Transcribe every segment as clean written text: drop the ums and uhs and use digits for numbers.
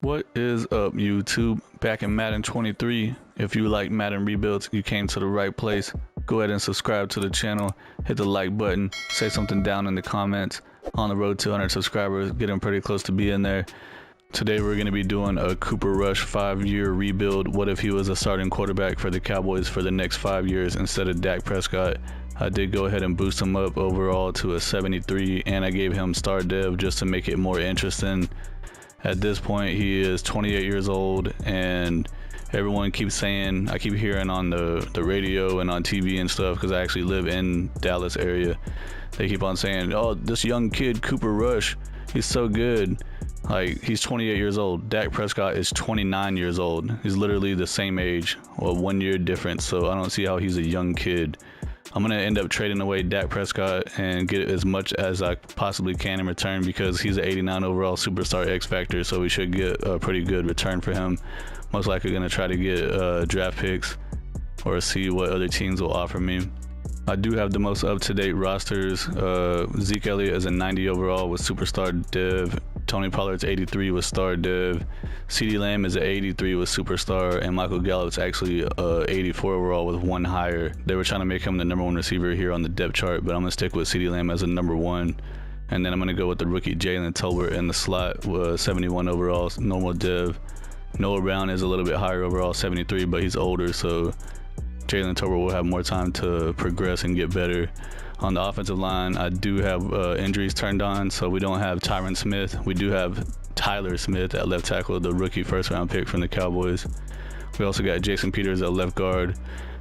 What is up, YouTube? Back in Madden 23. If you like Madden rebuilds, you came to the right place. Go ahead and subscribe to the channel. Hit the like button. Say something down in the comments. On the road to 100 subscribers, getting pretty close to being there. Today we're going to be doing a Cooper Rush 5-year rebuild. What if he was a starting quarterback for the Cowboys for the next 5 years instead of Dak Prescott? I did go ahead and boost him up overall to a 73, and I gave him star dev just to make it more interesting. At this point, he is 28 years old, and everyone keeps saying, I keep hearing on the radio and on TV and stuff, because I actually live in Dallas area. They keep on saying, oh, this young kid, Cooper Rush, he's so good. Like, he's 28 years old. Dak Prescott is 29 years old. He's literally the same age, or 1 year difference, so I don't see how he's a young kid. I'm going to end up trading away Dak Prescott and get as much as I possibly can in return because he's an 89 overall superstar X Factor, so we should get a pretty good return for him. Most likely going to try to get draft picks or see what other teams will offer me. I do have the most up-to-date rosters. Zeke Elliott is a 90 overall with superstar dev. Tony Pollard's 83 with star dev. CeeDee Lamb is an 83 with superstar, and Michael Gallup's actually 84 overall with one higher. They were trying to make him the number one receiver here on the depth chart, but I'm gonna stick with CeeDee Lamb as a number one. And then I'm gonna go with the rookie Jalen Tolbert in the slot with 71 overall, normal dev. Noah Brown is a little bit higher overall, 73, but he's older, so Jalen Tolbert will have more time to progress and get better. On the offensive line, I do have injuries turned on, so we don't have Tyron Smith. We do have Tyler Smith at left tackle, the rookie first-round pick from the Cowboys. We also got Jason Peters at left guard,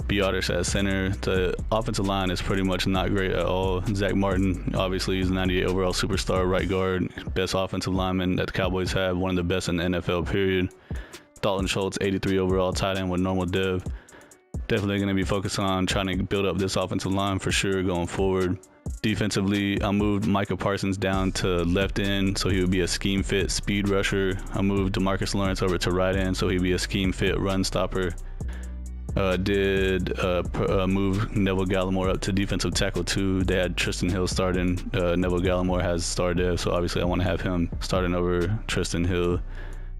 Biotis at center. The offensive line is pretty much not great at all. Zach Martin, obviously, he's a 98 overall superstar right guard, best offensive lineman that the Cowboys have, one of the best in the NFL, period. Dalton Schultz, 83 overall tight end with normal dev. Definitely going to be focused on trying to build up this offensive line for sure going forward. Defensively, I moved Micah Parsons down to left end, so he would be a scheme fit speed rusher. I moved DeMarcus Lawrence over to right end, so he'd be a scheme fit run stopper. Move Neville Gallimore up to defensive tackle 2. They had Tristan Hill starting. Neville Gallimore has star dev, so obviously I want to have him starting over Tristan Hill.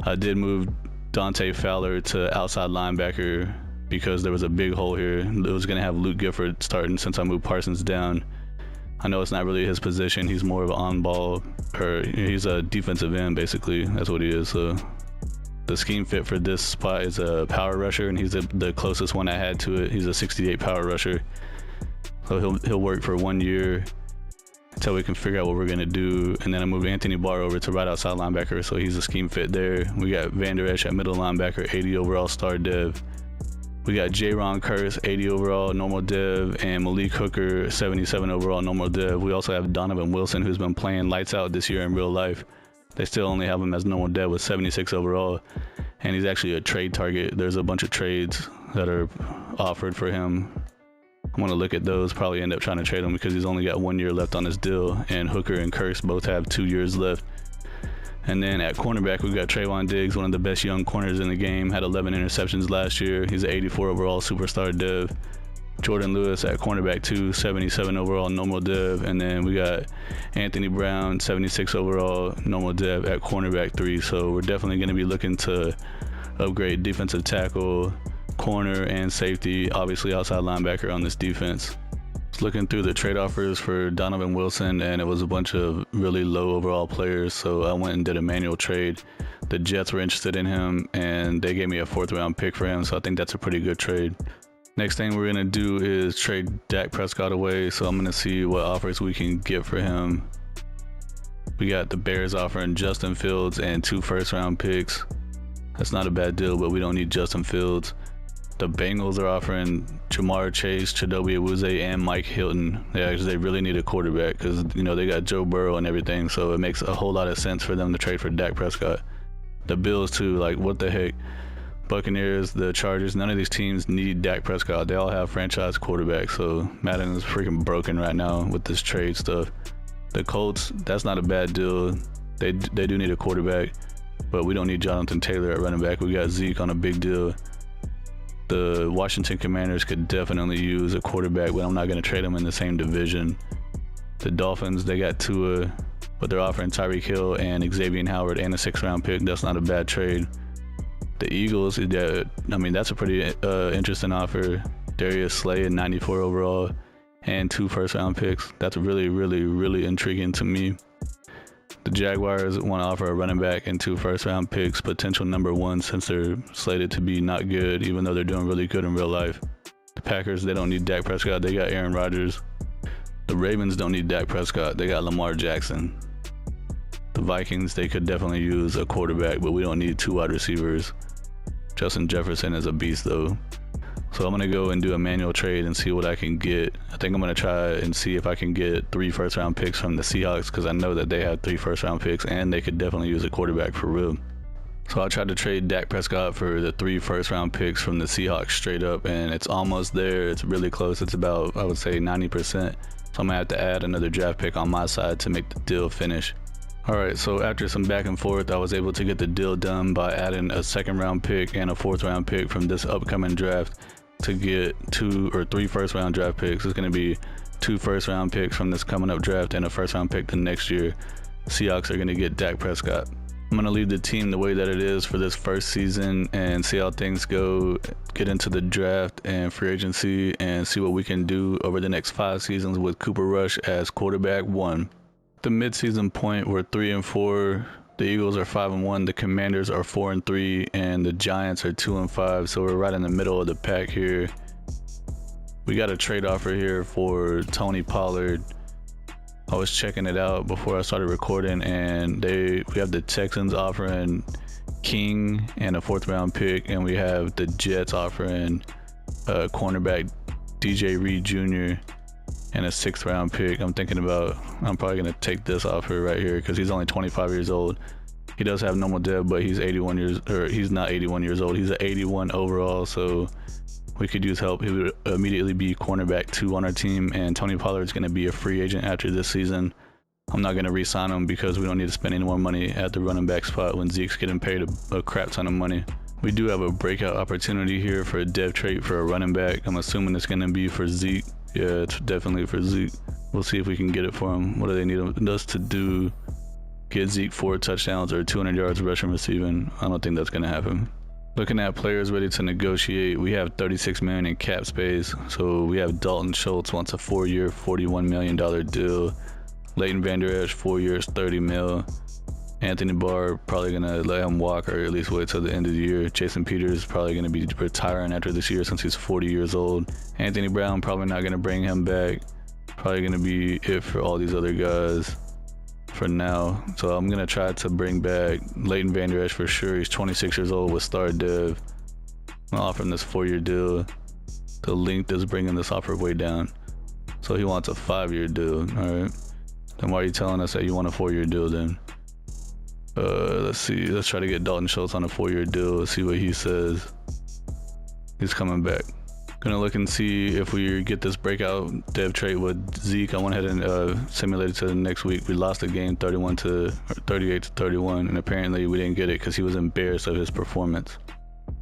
I did move Dante Fowler to outside linebacker because there was a big hole here. It was going to have Luke Gifford starting since I moved Parsons down. I know it's not really his position. He's more of an on-ball, or he's a defensive end, basically. That's what he is. So the scheme fit for this spot is a power rusher, and he's the closest one I had to it. He's a 68 power rusher. So he'll work for 1 year until we can figure out what we're going to do. And then I moved Anthony Barr over to right outside linebacker, so he's a scheme fit there. We got Van Der Esch at middle linebacker, 80 overall star dev. We got J-Ron Curse, 80 overall, normal dev, and Malik Hooker, 77 overall, normal dev. We also have Donovan Wilson, who's been playing lights out this year in real life. They still only have him as normal dev with 76 overall, and he's actually a trade target. There's a bunch of trades that are offered for him. I'm going to look at those, probably end up trying to trade him because he's only got 1 year left on his deal, and Hooker and Curse both have 2 years left. And then at cornerback, we got Trayvon Diggs, one of the best young corners in the game, had 11 interceptions last year. He's an 84 overall superstar dev. Jordan Lewis at cornerback 2, 77 overall normal dev. And then we got Anthony Brown, 76 overall normal dev at cornerback 3. So we're definitely going to be looking to upgrade defensive tackle, corner, and safety, obviously outside linebacker on this defense. Looking through the trade offers for Donovan Wilson, and it was a bunch of really low overall players, so I went and did a manual trade. The Jets were interested in him, and they gave me a 4th round pick for him, so I think that's a pretty good trade. Next thing we're going to do is trade Dak Prescott away, so I'm going to see what offers we can get for him. We got the Bears offering Justin Fields and 2 1st round picks. That's not a bad deal, but we don't need Justin Fields. The Bengals are offering Jamar Chase, Chidobe Awuzie, and Mike Hilton. They really need a quarterback because, you know, they got Joe Burrow and everything, so it makes a whole lot of sense for them to trade for Dak Prescott. The Bills, too, like, what the heck? Buccaneers, the Chargers, none of these teams need Dak Prescott. They all have franchise quarterbacks, so Madden is freaking broken right now with this trade stuff. The Colts, that's not a bad deal. They do need a quarterback, but we don't need Jonathan Taylor at running back. We got Zeke on a big deal. The Washington Commanders could definitely use a quarterback, but I'm not going to trade them in the same division. The Dolphins, they got Tua. but they're offering Tyreek Hill and Xavier Howard and a 6th-round pick. That's not a bad trade. The Eagles, that's a pretty interesting offer. Darius Slay at 94 overall and 2 first-round picks. That's really, really, really intriguing to me. The Jaguars want to offer a running back and 2 first-round picks, potential number 1 since they're slated to be not good, even though they're doing really good in real life. The Packers, they don't need Dak Prescott. They got Aaron Rodgers. The Ravens don't need Dak Prescott. They got Lamar Jackson. The Vikings, they could definitely use a quarterback, but we don't need 2 wide receivers. Justin Jefferson is a beast, though. So I'm going to go and do a manual trade and see what I can get. I think I'm going to try and see if I can get 3 first-round picks from the Seahawks, because I know that they have 3 first-round picks, and they could definitely use a quarterback for real. So I tried to trade Dak Prescott for the 3 first-round picks from the Seahawks straight up, and it's almost there. It's really close. It's about, I would say, 90%. So I'm going to have to add another draft pick on my side to make the deal finish. Alright, so after some back and forth, I was able to get the deal done by adding a 2nd-round pick and a 4th-round pick from this upcoming draft to get 2 or 3 first-round draft picks. It's going to be 2 first-round picks from this coming up draft and a first-round pick the next year. Seahawks are going to get Dak Prescott. I'm going to leave the team the way that it is for this first season and see how things go, get into the draft and free agency, and see what we can do over the next 5 seasons with Cooper Rush as quarterback 1. The mid-season point, we're 3-4. The Eagles are 5-1. The Commanders are 4-3, and the Giants are 2-5. So we're right in the middle of the pack here. We got a trade offer here for Tony Pollard. I was checking it out before I started recording, and we have the Texans offering King and a 4th-round pick, and we have the Jets offering cornerback DJ Reed Jr. and a 6th-round pick. I'm probably going to take this offer right here because he's only 25 years old. He does have normal dev, but he's he's not 81 years old. He's an 81 overall, so we could use help. He would immediately be cornerback 2 on our team, and Tony Pollard's going to be a free agent after this season. I'm not going to re-sign him because we don't need to spend any more money at the running back spot when Zeke's getting paid a crap ton of money. We do have a breakout opportunity here for a dev trait for a running back. I'm assuming it's going to be for Zeke. Yeah, it's definitely for Zeke. We'll see if we can get it for him. What do they need us to do? Get Zeke 4 touchdowns or 200 yards rushing receiving? I don't think that's going to happen. Looking at players ready to negotiate, we have $36 million in cap space. So we have Dalton Schultz wants a 4-year, $41 million deal. Leighton Vander Esch, 4 years, $30 million. Anthony Barr probably gonna let him walk, or at least wait till the end of the year. Jason Peters probably gonna be retiring after this year since he's 40 years old. Anthony Brown probably not gonna bring him back. Probably gonna be it for all these other guys for now. So I'm gonna try to bring back Leighton Vander Esch for sure. He's 26 years old with Star Dev. I'm gonna offer him this 4-year deal. The length is bringing this offer way down. So he wants a 5-year deal. All right. Then why are you telling us that you want a 4-year deal then? Let's see. Let's try to get Dalton Schultz on a 4-year deal. Let's see what he says. He's coming back. Gonna look and see if we get this breakout dev trait with Zeke. I went ahead and simulated to the next week. We lost the game 38-31, and apparently we didn't get it because he was embarrassed of his performance.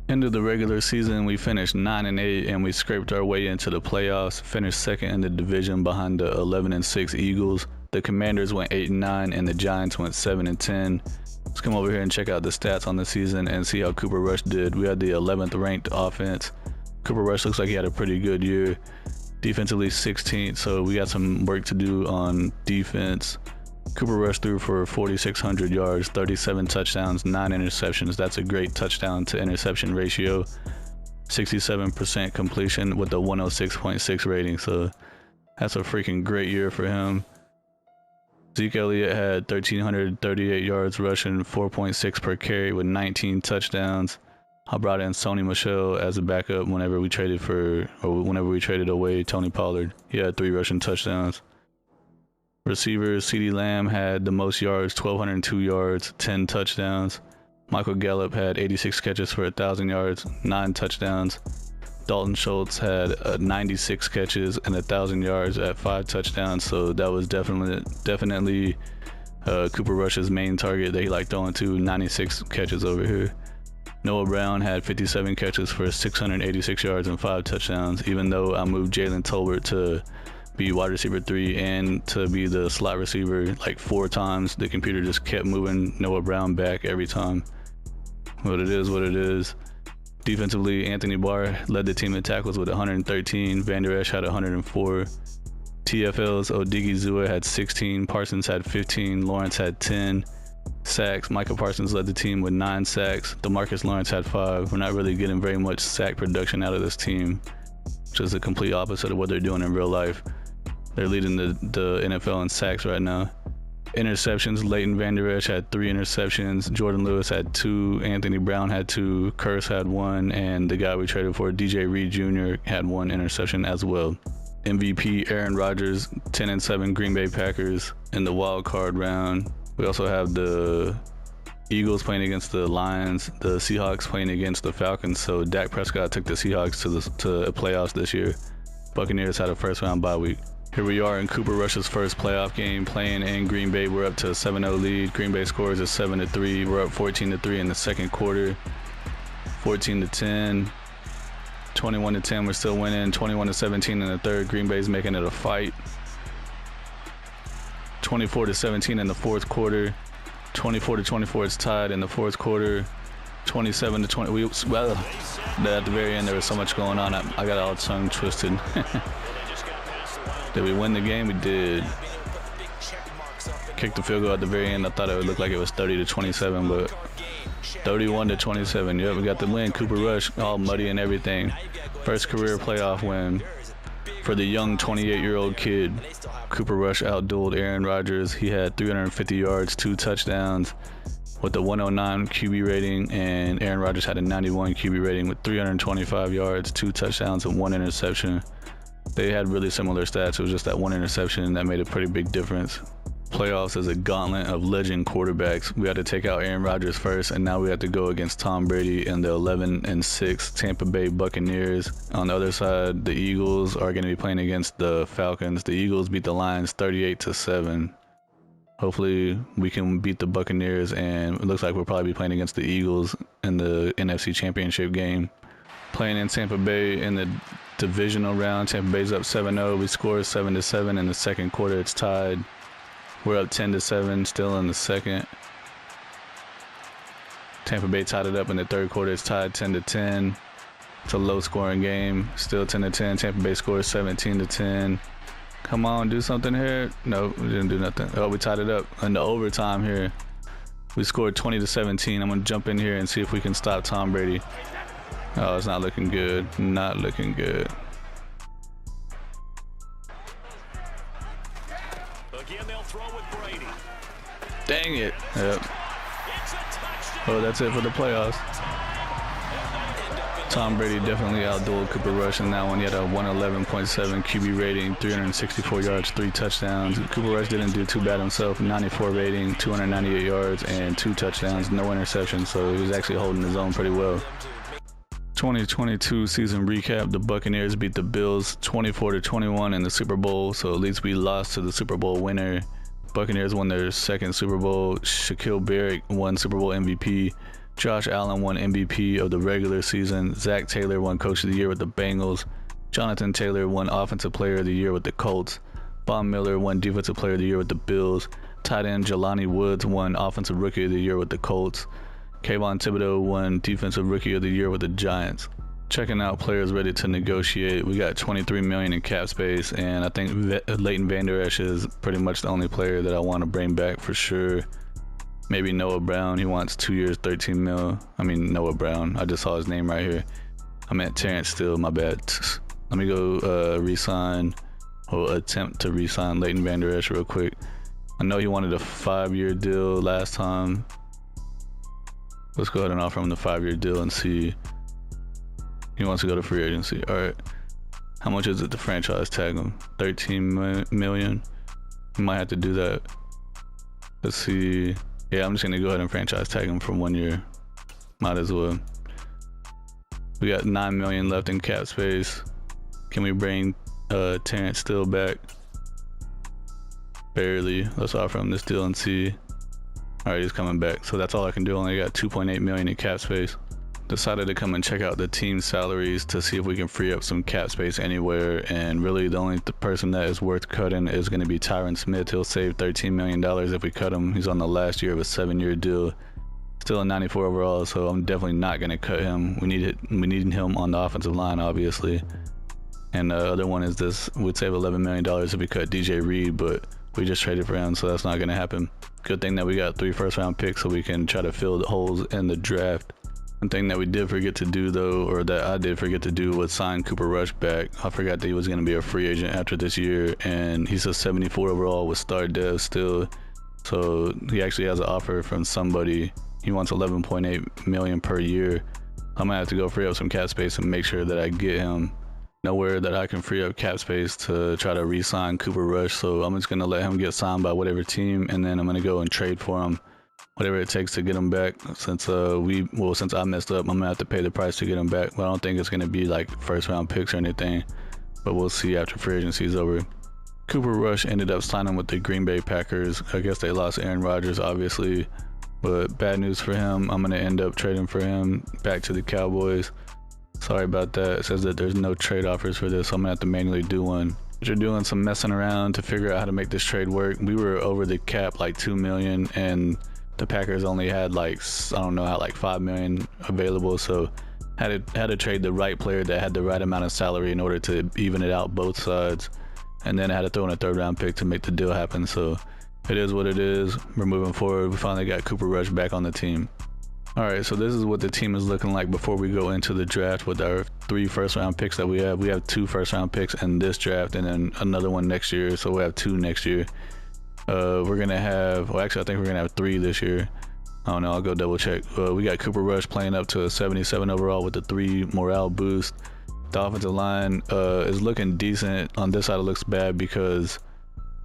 End of the regular season, we finished 9-8, and we scraped our way into the playoffs. Finished 2nd in the division behind the 11-6 Eagles. The Commanders went 8-9, and the Giants went 7-10. Let's come over here and check out the stats on the season and see how Cooper Rush did. We had the 11th ranked offense. Cooper Rush looks like he had a pretty good year. Defensively 16th, so we got some work to do on defense. Cooper Rush threw for 4,600 yards, 37 touchdowns, 9 interceptions. That's a great touchdown to interception ratio. 67% completion with a 106.6 rating, so that's a freaking great year for him. Zeke Elliott had 1,338 yards rushing, 4.6 per carry with 19 touchdowns. I brought in Sony Michel as a backup whenever we traded away Tony Pollard. He had 3 rushing touchdowns. Receivers, CeeDee Lamb had the most yards, 1,202 yards, 10 touchdowns. Michael Gallup had 86 catches for 1,000 yards, 9 touchdowns. Dalton Schultz had 96 catches and 1,000 yards at 5 touchdowns. So that was definitely Cooper Rush's main target that he liked throwing to, 96 catches over here. Noah Brown had 57 catches for 686 yards and 5 touchdowns, even though I moved Jalen Tolbert to be wide receiver 3 and to be the slot receiver like 4 times. The computer just kept moving Noah Brown back every time. What it is. Defensively, Anthony Barr led the team in tackles with 113. Van Der Esch had 104. TFL's Odigizua had 16. Parsons had 15. Lawrence had 10 sacks. Micah Parsons led the team with 9 sacks. DeMarcus Lawrence had 5. We're not really getting very much sack production out of this team, which is the complete opposite of what they're doing in real life. They're leading the NFL in sacks right now. Interceptions, Leighton Vander Esch had 3 interceptions. Jordan Lewis had 2. Anthony Brown had 2. Curse had 1. And the guy we traded for, DJ Reed Jr., had 1 interception as well. MVP Aaron Rodgers, 10-7 Green Bay Packers in the wild card round. We also have the Eagles playing against the Lions, the Seahawks playing against the Falcons. So Dak Prescott took the Seahawks to playoffs this year. Buccaneers had a first round bye week. Here we are in Cooper Rush's first playoff game playing in Green Bay. We're up to a 7-0 lead. Green Bay scores a 7-3. We're up 14-3 in the second quarter. 14-10. 21-10. We're still winning. 21-17 in the third. Green Bay's making it a fight. 24-17 in the fourth quarter. 24-24. It's tied in the fourth quarter. 27-20. Well, at the very end there was so much going on. I got all tongue twisted. Did we win the game? We did. Kicked the field goal at the very end. I thought it would look like it was 30-27, but 31-27. Yep, we got the win. Cooper Rush, all muddy and everything. First career playoff win for the young 28-year-old kid. Cooper Rush outdueled Aaron Rodgers. He had 350 yards, 2 touchdowns with a 109 QB rating, and Aaron Rodgers had a 91 QB rating with 325 yards, 2 touchdowns, and 1 interception. They had really similar stats. It was just that 1 interception that made a pretty big difference. Playoffs is a gauntlet of legend quarterbacks. We had to take out Aaron Rodgers first, and now we have to go against Tom Brady and the 11-6 Tampa Bay Buccaneers. On the other side, the Eagles are going to be playing against the Falcons. The Eagles beat the Lions 38-7. Hopefully we can beat the Buccaneers, and it looks like we'll probably be playing against the Eagles in the NFC Championship game. Playing in Tampa Bay in the divisional round. Tampa Bay's up 7-0. We scored 7-7 in the second quarter. It's tied. We're up 10-7 still in the second. Tampa Bay tied it up in the third quarter. It's tied 10-10. It's a low scoring game. Still 10-10. Tampa Bay scores 17-10. Come on, do something here. No, we didn't do nothing. Oh, we tied it up in the overtime here. We scored 20-17. I'm going to jump in here and see if we can stop Tom Brady. Oh, it's not looking good. Not looking good. Again, they'll throw with Brady. Dang it. Yep. Oh, that's it for the playoffs. Tom Brady definitely outdueled Cooper Rush in that one. He had a 111.7 QB rating, 364 yards, 3 touchdowns. Cooper Rush didn't do too bad himself. 94 rating, 298 yards, and 2 touchdowns, no interceptions. So he was actually holding his own pretty well. 2022 season recap. The Buccaneers beat the Bills 24-21 in the Super Bowl, so at least we lost to the Super Bowl winner. Buccaneers won their second Super Bowl. Shaquille Barrett won Super Bowl MVP. Josh Allen won MVP of the regular season. Zach Taylor won Coach of the Year with the Bengals. Jonathan Taylor won Offensive Player of the Year with the Colts. Von Miller won Defensive Player of the Year with the Bills. Tight end Jelani Woods won Offensive Rookie of the Year with the Colts. Kayvon Thibodeaux won Defensive Rookie of the Year with the Giants. Checking out players ready to negotiate. We got $23 million in cap space, and I think Leighton Vander Esch is pretty much the only player that I want to bring back for sure. Maybe Noah Brown. He wants 2 years, 13 mil. I mean, Noah Brown. I just saw his name right here. I meant Terrence Steele, my bad. Let me go re-sign or attempt to re-sign Leighton Vander Esch real quick. I know he wanted a 5-year deal last time. Let's go ahead and offer him the 5-year deal and see. He wants to go to free agency. All right. How much is it to franchise tag him? 13 million. We might have to do that. Let's see. Yeah, I'm just gonna go ahead and franchise tag him for 1 year. Might as well. We got 9 million left in cap space. Can we bring Terrence Steele back? Barely. Let's offer him this deal and see. All right, he's coming back. So that's all I can do. Only got 2.8 million in cap space. decided to come and check out the team salaries to see if we can free up some cap space anywhere. And really, the only person that is worth cutting is going to be Tyron Smith. He'll save $13 million if we cut him. He's on the last year of a 7-year deal. Still a 94 overall, so I'm definitely not going to cut him. We need him on the offensive line, obviously. And the other one is this. We'd save $11 million if we cut DJ Reed, but we just traded for him, so that's not going to happen. Good thing that we got 3 first-round picks so we can try to fill the holes in the draft. One thing that we did forget to do, though, or that I did forget to do, was sign Cooper Rush back. I forgot that he was going to be a free agent after this year, and he's a 74 overall with star dev still. So he actually has an offer from somebody. He wants $11.8 million per year. I'm gonna have to go free up some cap space and make sure that I get him nowhere that I can free up cap space to try to re-sign Cooper Rush. So I'm just gonna let him get signed by whatever team, and then I'm gonna go and trade for him, whatever it takes to get him back. Since since I messed up, I'm gonna have to pay the price to get him back. But I don't think it's gonna be like first round picks or anything. But we'll see after free agency is over. Cooper Rush ended up signing with the Green Bay Packers. I guess they lost Aaron Rodgers, obviously. But bad news for him. I'm going to end up trading for him back to the Cowboys. Sorry about that. It says that there's no trade offers for this, so I'm going to have to manually do one. After doing some messing around to figure out how to make this trade work, we were over the cap like $2 million, and the Packers only had like, I don't know, like $5 million available. So had to trade the right player that had the right amount of salary in order to even it out both sides. And then I had to throw in a 3rd round pick to make the deal happen. So it is what it is. We're moving forward. We finally got Cooper Rush back on the team. All right, so this is what the team is looking like before we go into the draft with our 3 first-round picks that we have. We have 2 first-round picks in this draft and then another one next year, so we have 2 next year. We're going to have, well, actually, I think we're going to have 3 this year. I don't know. I'll go double check. We got Cooper Rush playing up to a 77 overall with the 3 morale boost. The offensive line is looking decent. On this side, it looks bad because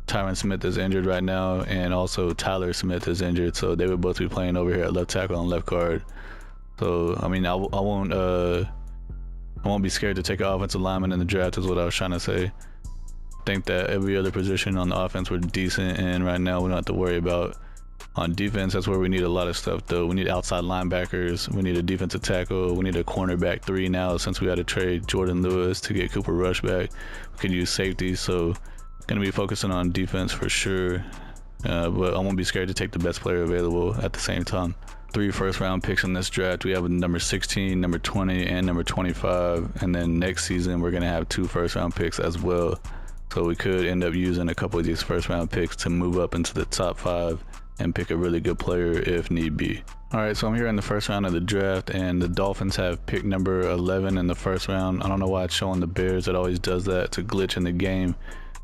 Tyron Smith is injured right now, and also Tyler Smith is injured, so they would both be playing over here at left tackle and left guard. So I mean, I won't be scared to take an offensive lineman in the draft, is what I was trying to say. I think that every other position on the offense we're decent, and right now we don't have to worry about. On defense, that's where we need a lot of stuff, though. We need outside linebackers. We need a defensive tackle. We need a cornerback 3 now, since we had to trade Jordan Lewis to get Cooper Rush back. We could use safety, so going to be focusing on defense for sure, but I won't be scared to take the best player available at the same time. 3 first-round picks in this draft. We have number 16, number 20, and number 25, and then next season we're going to have 2 first-round picks as well. So we could end up using a couple of these first-round picks to move up into the top 5 and pick a really good player if need be. All right, so I'm here in the first round of the draft, and the Dolphins have pick number 11 in the first round. I don't know why it's showing the Bears. It always does that. It's a glitch in the game.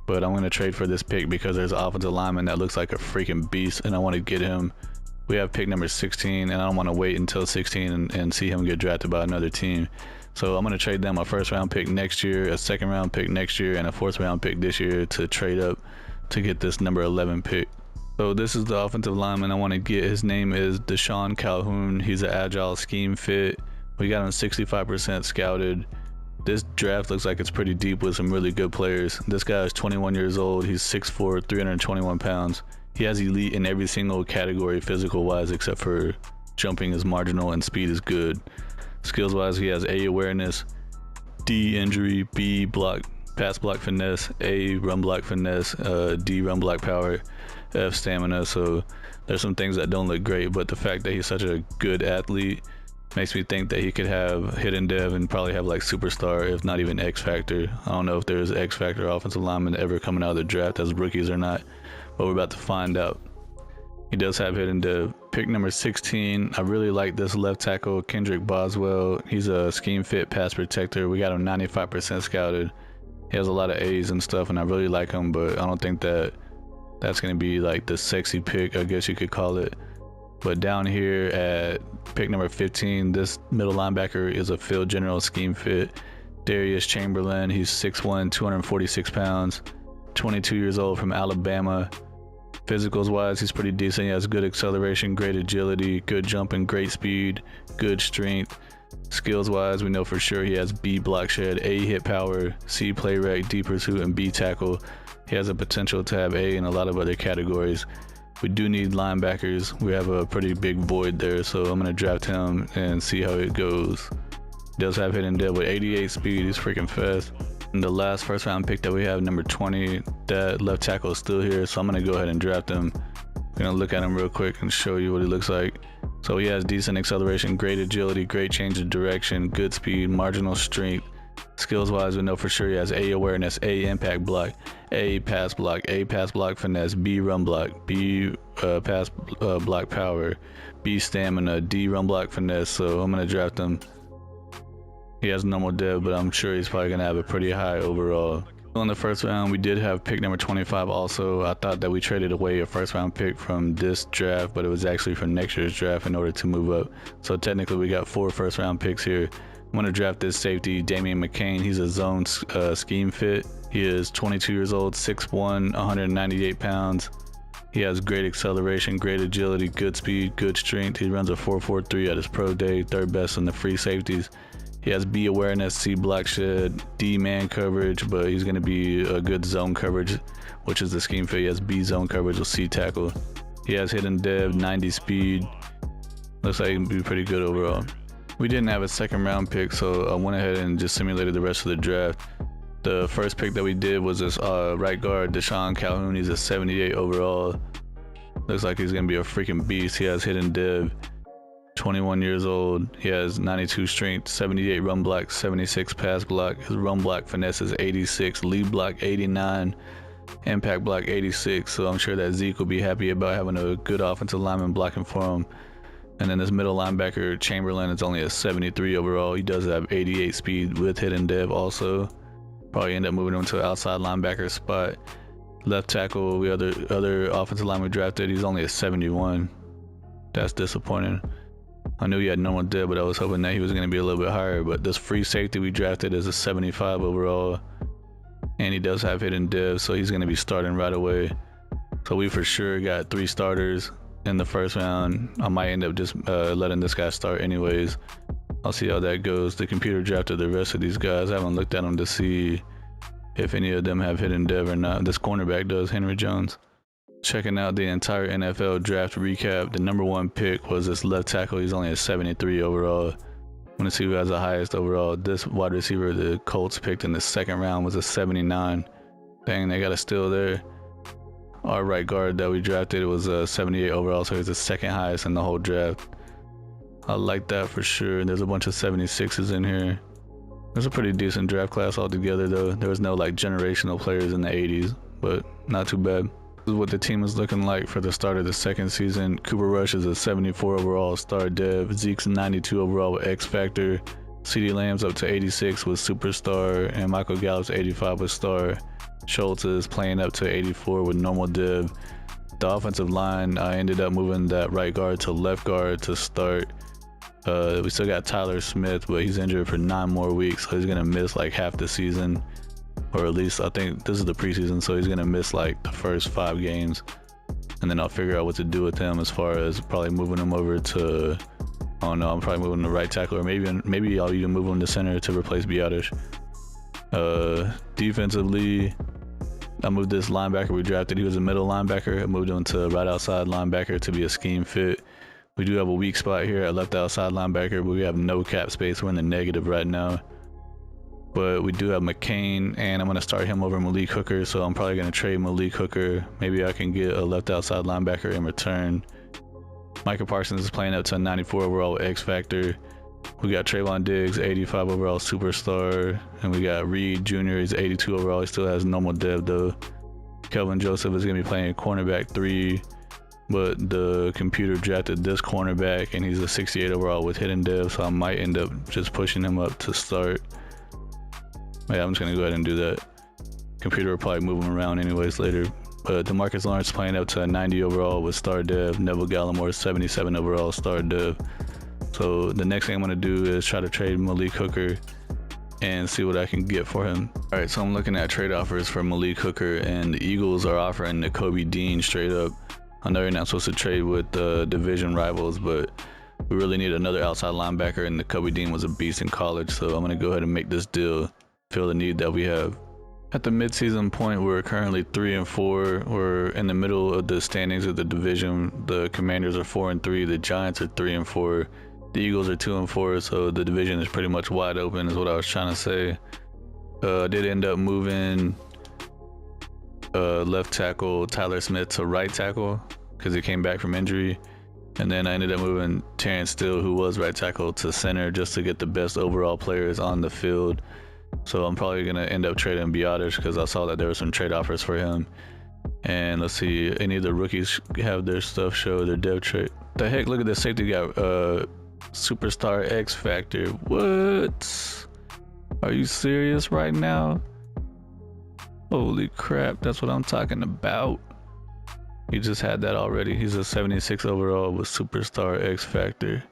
But I'm going to trade for this pick because there's an offensive lineman that looks like a freaking beast, and I want to get him. We have pick number 16, and I don't want to wait until 16 and see him get drafted by another team. So I'm going to trade them a first-round pick next year, a second-round pick next year, and a fourth-round pick this year to trade up to get this number 11 pick. So this is the offensive lineman I want to get. His name is Desean Calhoun. He's an agile scheme fit. We got him 65% scouted. This draft looks like it's pretty deep with some really good players. This guy is 21 years old. He's 6'4", 321 pounds. He has elite in every single category physical-wise except for jumping is marginal and speed is good. Skills-wise, he has A, awareness, D, injury, B, pass block finesse, A, run block finesse, D, run block power, F, stamina. So there's some things that don't look great, but the fact that he's such a good athlete makes me think that he could have hidden dev and probably have like superstar, if not even X Factor. I don't know if there's X Factor offensive linemen ever coming out of the draft as rookies or not, but we're about to find out. He does have hidden dev. Pick number 16. I really like this left tackle, Kendrick Boswell. He's a scheme fit pass protector. We got him 95% scouted. He has a lot of A's and stuff, and I really like him, but I don't think that that's going to be like the sexy pick, I guess you could call it. But down here at pick number 15, this middle linebacker is a field general scheme fit, Darius Chamberlain. He's 6'1", 246 pounds, 22 years old, from Alabama. Physicals wise, he's pretty decent. He has good acceleration, great agility, good jumping, great speed, good strength. Skills wise, we know for sure he has B, block shed, A, hit power, C, play rec, D, pursuit, and B, tackle. He has a potential to have A in a lot of other categories. We do need linebackers. We have a pretty big void there, so I'm going to draft him and see how it goes. He does have hidden dev with 88 speed. He's freaking fast. And the last first round pick that we have, number 20, that left tackle is still here, so I'm going to go ahead and draft him. I'm going to look at him real quick and show you what he looks like. So he has decent acceleration, great agility, great change of direction, good speed, marginal strength. Skills wise, we know for sure he has A awareness, A impact block, A pass block finesse, B run block, B pass block power, B stamina, D run block finesse. So I'm going to draft him. He has normal dev, but I'm sure he's probably going to have a pretty high overall. In the first round, we did have pick number 25 also. I thought that we traded away a first round pick from this draft, but it was actually from next year's draft in order to move up. So technically we got 4 first round picks here. I'm going to draft this safety, Damian Mccain. He's a zone scheme fit. He is 22 years old, 6'1", 198 pounds. He has great acceleration, great agility, good speed, good strength. He runs a 4.43 at his pro day, 3rd best in the free safeties. He has B awareness, C block shed, D man coverage, but he's going to be a good zone coverage, which is the scheme fit. He has B zone coverage with C tackle. He has hidden dev, 90 speed. Looks like he can be pretty good overall. We didn't have a second round pick, so I went ahead and just simulated the rest of the draft. The first pick that we did was this right guard, Desean Calhoun. He's a 78 overall. Looks like he's going to be a freaking beast. He has hidden dev. 21 years old. He has 92 strength, 78 run block, 76 pass block. His run block finesse is 86, lead block 89, impact block 86. So I'm sure that Zeke will be happy about having a good offensive lineman blocking for him. And then this middle linebacker, Chamberlain, is only a 73 overall. He does have 88 speed with hidden dev also. Probably end up moving him to an outside linebacker spot. Left tackle, we other offensive lineman we drafted, he's only a 71. That's disappointing. I knew he had normal dev, but I was hoping that he was going to be a little bit higher. But this free safety we drafted is a 75 overall, and he does have hidden dev, so he's going to be starting right away. So we for sure got 3 starters in the first round. I might end up just letting this guy start anyways. I'll see how that goes. The computer drafted the rest of these guys. I haven't looked at them to see if any of them have hidden dev or not. This cornerback does, Henry Jones. Checking out the entire NFL draft recap, the number 1 pick was this left tackle. He's only a 73 overall. I want to see who has the highest overall. This wide receiver the Colts picked in the second round was a 79. Dang, they got a steal there. Our right guard that we drafted was a 78 overall, so he's the second highest in the whole draft. I like that for sure. There's a bunch of 76s in here. There's a pretty decent draft class altogether though. There was no like generational players in the 80s, but not too bad. This is what the team is looking like for the start of the second season. Cooper Rush is a 74 overall star dev. Zeke's 92 overall with X Factor. CeeDee Lamb's up to 86 with Superstar, and Michael Gallup's 85 with Star. Schultz is playing up to 84 with normal dev. The offensive line, I ended up moving that right guard to left guard to start. We still got Tyron Smith, but he's injured for 9 more weeks, so he's gonna miss like half the season. Or at least I think this is the preseason, so he's gonna miss like the first 5 games, and then I'll figure out what to do with him as far as probably moving him over to, I don't know, I'm probably moving him to right tackle, or maybe I'll even move him to center to replace Biotish. Defensively, I moved this linebacker we drafted. He was a middle linebacker. I moved him to right outside linebacker to be a scheme fit. We do have a weak spot here at left outside linebacker, but we have no cap space. We're in the negative right now. But we do have McCain, and I'm going to start him over Malik Hooker, so I'm probably going to trade Malik Hooker. Maybe I can get a left outside linebacker in return. Micah Parsons is playing up to 94 overall with X Factor. We got Trayvon Diggs, 85 overall superstar, and we got Reed Jr., he's 82 overall. He still has normal dev though. Kelvin Joseph is going to be playing cornerback 3, but the computer drafted this cornerback, and he's a 68 overall with hidden dev, so I might end up just pushing him up to start. Yeah, I'm just going to go ahead and do that. Computer will probably move him around anyways later. But DeMarcus Lawrence playing up to 90 overall with star dev. Neville Gallimore 77 overall star dev. So the next thing I'm going to do is try to trade Malik Hooker and see what I can get for him. All right, so I'm looking at trade offers for Malik Hooker, and the Eagles are offering Nakobe Dean straight up. I know you're not supposed to trade with division rivals, but we really need another outside linebacker, and Nakobe Dean was a beast in college, so I'm going to go ahead and make this deal, fill the need that we have. At the midseason point, we're currently 3-4. We're in the middle of the standings of the division. The Commanders are 4-3. The Giants are 3-4. The Eagles are 2-4. So the division is pretty much wide open, is what I was trying to say. I did end up moving left tackle Tyler Smith to right tackle because he came back from injury. And then I ended up moving Terrence Steele, who was right tackle, to center just to get the best overall players on the field. So I'm probably going to end up trading Biotish because I saw that there were some trade offers for him. And let's see, any of the rookies have their stuff show, their dev trade. The heck, look at this safety guy, Superstar X Factor. What? Are you serious right now? Holy crap, that's what I'm talking about. He just had that already. He's a 76 overall with Superstar X Factor.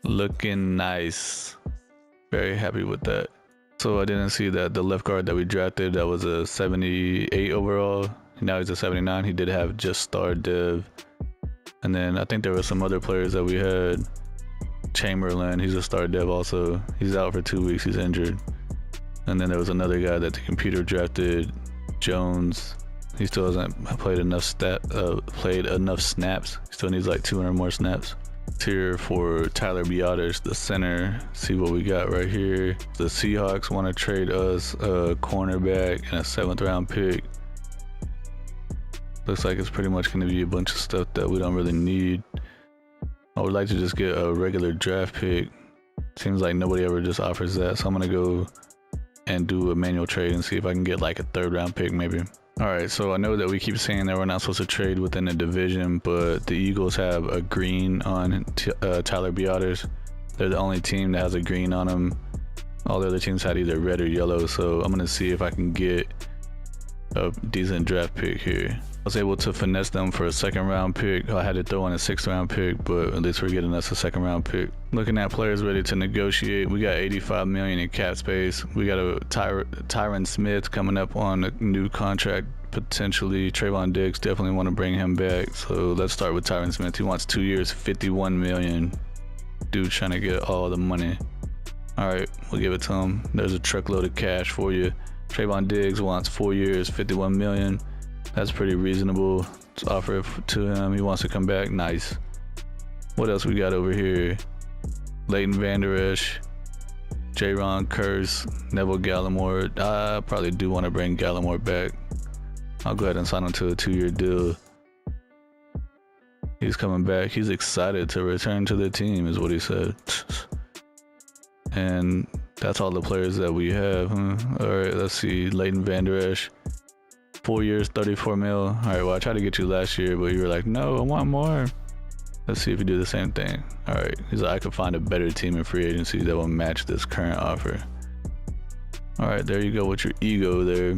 Looking nice. Very happy with that. So I didn't see that the left guard that we drafted, that was a 78 overall. Now he's a 79. He did have just star dev. And then I think there were some other players that we had. Chamberlain, he's a star dev also. He's out for 2 weeks, he's injured. And then there was another guy that the computer drafted, Jones. He still hasn't played enough snaps. He still needs like 200 more snaps. Tier for Tyler Biotish, the center. See what we got right here. The Seahawks want to trade us a cornerback and a 7th round pick. Looks like it's pretty much going to be a bunch of stuff that we don't really need. I would like to just get a regular draft pick. Seems like nobody ever just offers that, so I'm going to go and do a manual trade and see if I can get like a 3rd round pick maybe. Alright, so I know that we keep saying that we're not supposed to trade within the division, but the Eagles have a green on Tyler Biotish. They're the only team that has a green on them. All the other teams had either red or yellow, so I'm going to see if I can get a decent draft pick here. I was able to finesse them for a 2nd round pick. I had to throw in a 6th round pick, but at least we're getting us a 2nd round pick. Looking at players ready to negotiate, we got $85 million in cap space. We got a Tyron Smith coming up on a new contract potentially. Trayvon Diggs, definitely want to bring him back. So let's start with Tyron Smith. He wants 2 years, $51 million. Dude trying to get all the money. All right, we'll give it to him. There's a truckload of cash for you. Trayvon Diggs wants 4 years, $51 million. That's pretty reasonable to offer it to him. He wants to come back. Nice. What else we got over here? Leighton Vander Esch, Jaron Curse, Neville Gallimore. I probably do want to bring Gallimore back. I'll go ahead and sign him to a 2-year deal. He's coming back. He's excited to return to the team, is what he said. And that's all the players that we have. All right, let's see. Leighton Vander Esch. 4 years, $34 million. All right, well, I tried to get you last year, but you were like, no, I want more. Let's see if you do the same thing. All right, he's like, I could find a better team in free agency that will match this current offer. All right, there you go with your ego there.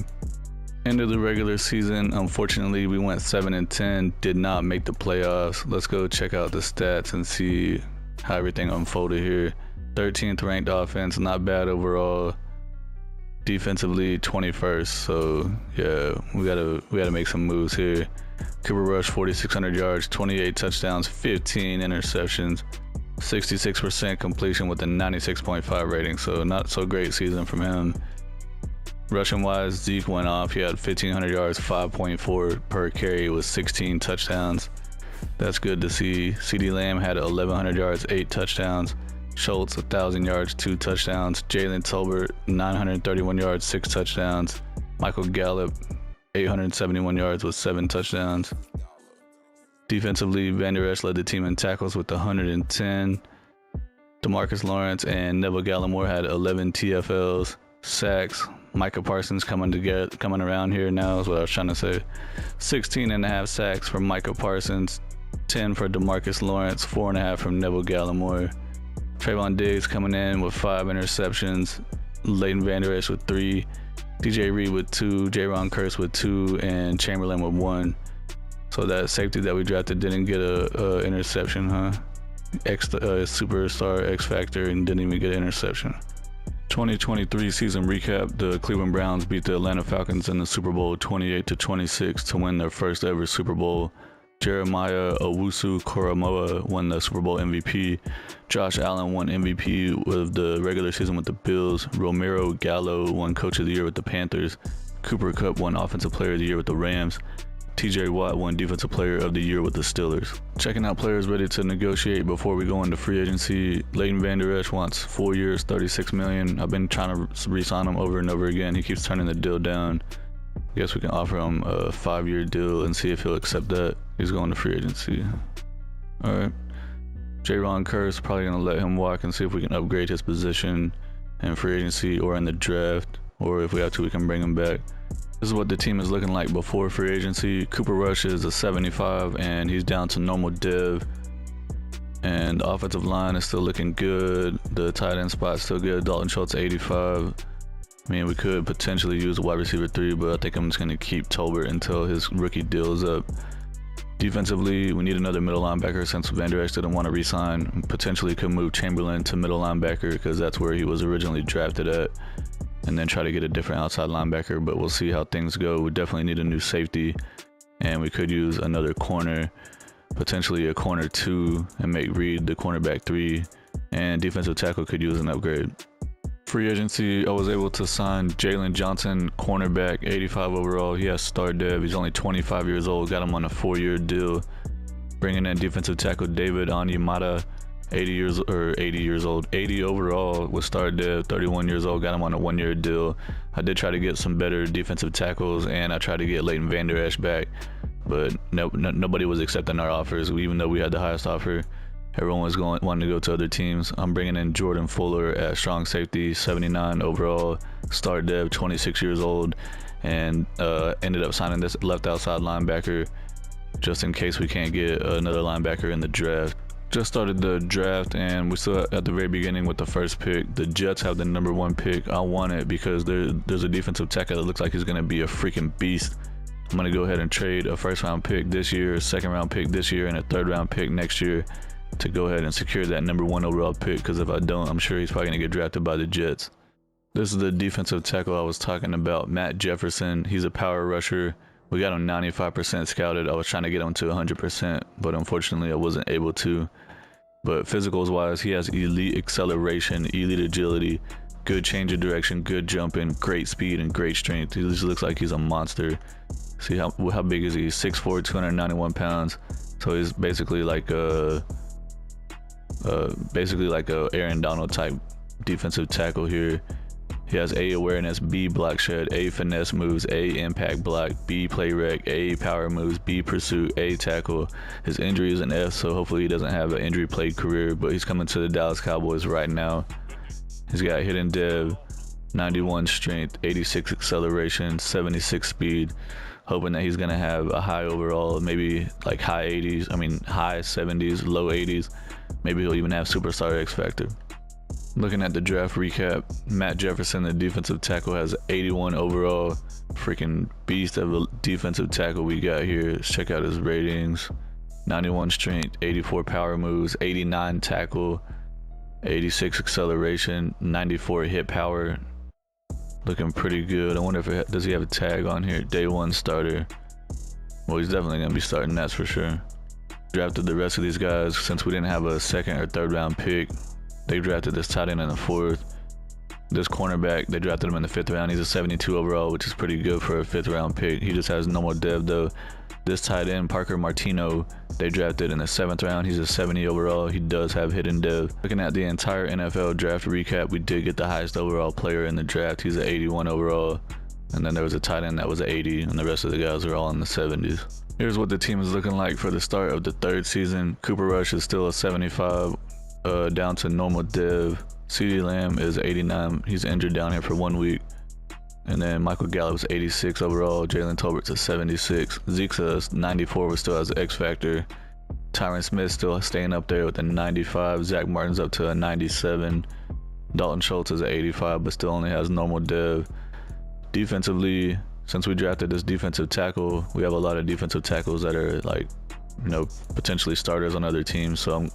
End of the regular season. Unfortunately, we went 7-10, did not make the playoffs. Let's go check out the stats and see how everything unfolded here. 13th ranked offense, not bad overall. Defensively 21st, so yeah, we gotta make some moves here. Cooper Rush 4,600 yards, 28 touchdowns, 15 interceptions, 66% completion with a 96.5 rating, so not so great season from him. Rushing wise, Zeke went off. He had 1,500 yards, 5.4 per carry with 16 touchdowns. That's good to see. CeeDee Lamb had 1,100 yards, 8 touchdowns. Schultz 1,000 yards, 2 touchdowns. Jalen Tolbert 931 yards, 6 touchdowns. Michael Gallup 871 yards with 7 touchdowns. Defensively, Vander Esch led the team in tackles with 110. DeMarcus Lawrence and Neville Gallimore had 11 TFLs. Sacks, Micah Parsons coming around here now is what I was trying to say. 16.5 sacks for Micah Parsons, 10 for DeMarcus Lawrence, 4.5 from Neville Gallimore. Trayvon Diggs coming in with 5 interceptions. Leighton Vander Esch with 3. DJ Reed with 2. Jaron Curse with 2. And Chamberlain with 1. So that safety that we drafted didn't get a interception, huh? Superstar X Factor and didn't even get an interception. 2023 season recap. The Cleveland Browns beat the Atlanta Falcons in the Super Bowl 28-26 to win their first ever Super Bowl. Jeremiah Owusu-Koramoah won the Super Bowl MVP. Josh Allen won MVP with the regular season with the Bills. Romero Gallo won Coach of the Year with the Panthers. Cooper Kupp won Offensive Player of the Year with the Rams. TJ Watt won Defensive Player of the Year with the Steelers. Checking out players ready to negotiate before we go into free agency. Leighton Vander Esch wants 4 years, $36 million. I've been trying to re-sign him over and over again. He keeps turning the deal down. I guess we can offer him a 5-year deal and see if he'll accept that. He's going to free agency. All right. Jaron Kearse, probably going to let him walk and see if we can upgrade his position in free agency or in the draft. Or if we have to, we can bring him back. This is what the team is looking like before free agency. Cooper Rush is a 75, and he's down to normal div. And the offensive line is still looking good. The tight end spot's still good. Dalton Schultz, 85. I mean, we could potentially use a wide receiver 3, but I think I'm just going to keep Tolbert until his rookie deal is up. Defensively, we need another middle linebacker since Vander Esch didn't want to re-sign. Potentially could move Chamberlain to middle linebacker because that's where he was originally drafted at, and then try to get a different outside linebacker, but we'll see how things go. We definitely need a new safety, and we could use another corner, potentially a corner 2, and make Reed the cornerback 3, and defensive tackle could use an upgrade. Free agency, I was able to sign Jalen Johnson, cornerback, 85 overall. He has star dev. He's only 25 years old. Got him on a 4-year deal. Bringing in defensive tackle David Onyemata, 80 overall with star dev, 31 years old. Got him on a 1-year deal. I did try to get some better defensive tackles, and I tried to get Leighton Vander Esch back, but nobody was accepting our offers, even though we had the highest offer. Everyone was wanting to go to other teams. I'm bringing in Jordan Fuller at strong safety, 79 overall, star dev, 26 years old, and ended up signing this left outside linebacker just in case we can't get another linebacker in the draft. Just started the draft, and we're still at the very beginning with the first pick. The Jets have the number 1 pick. I want it because there's a defensive tackle that looks like he's going to be a freaking beast. I'm going to go ahead and trade a 1st-round pick this year, a 2nd-round pick this year, and a 3rd-round pick next year to go ahead and secure that number 1 overall pick, because if I don't, I'm sure he's probably going to get drafted by the Jets. This is the defensive tackle I was talking about, Matt Jefferson. He's a power rusher. We got him 95% scouted. I was trying to get him to 100%, but unfortunately I wasn't able to. But physicals wise, he has elite acceleration, elite agility, good change of direction, good jumping, great speed, and great strength. He just looks like he's a monster. See how big is he? 6'4", 291 pounds. So he's basically like a Aaron Donald type defensive tackle here. He has A awareness, B block shed, A finesse moves, A impact block, B play rec, A power moves, B pursuit, A tackle. His injury is an F, so hopefully he doesn't have an injury plagued career, but he's coming to the Dallas Cowboys right now. He's got hidden dev, 91 strength, 86 acceleration, 76 speed. Hoping that he's gonna have a high overall, maybe like high 70s, low 80s. Maybe he'll even have superstar X factor. Looking at the draft recap, Matt Jefferson, the defensive tackle, has 81 overall. Freaking beast of a defensive tackle we got here. Let's check out his ratings. 91 strength, 84 power moves, 89 tackle, 86 acceleration, 94 hit power. Looking pretty good. I wonder if does he have a tag on here? Day 1 starter. Well, he's definitely gonna be starting, that's for sure. Drafted the rest of these guys since we didn't have a 2nd or 3rd round pick. They drafted this tight end in the 4th. This cornerback, they drafted him in the 5th round. He's a 72 overall, which is pretty good for a 5th round pick. He just has no more dev though. This tight end, Parker Martino, they drafted in the 7th round. He's a 70 overall. He does have hidden dev. Looking at the entire NFL draft recap, we did get the highest overall player in the draft. He's an 81 overall. And then there was a tight end that was an 80, and the rest of the guys are all in the 70s. Here's what the team is looking like for the start of the 3rd season. Cooper Rush is still a 75, down to normal dev. CeeDee Lamb is 89. He's injured down here for 1 week. And then Michael Gallup's 86 overall. Jalen Tolbert's a 76. Zeke's a 94, but still has an X factor. Tyron Smith still staying up there with a 95. Zach Martin's up to a 97. Dalton Schultz is an 85, but still only has normal dev. Defensively, since we drafted this defensive tackle, we have a lot of defensive tackles that are like, potentially starters on other teams. So I'm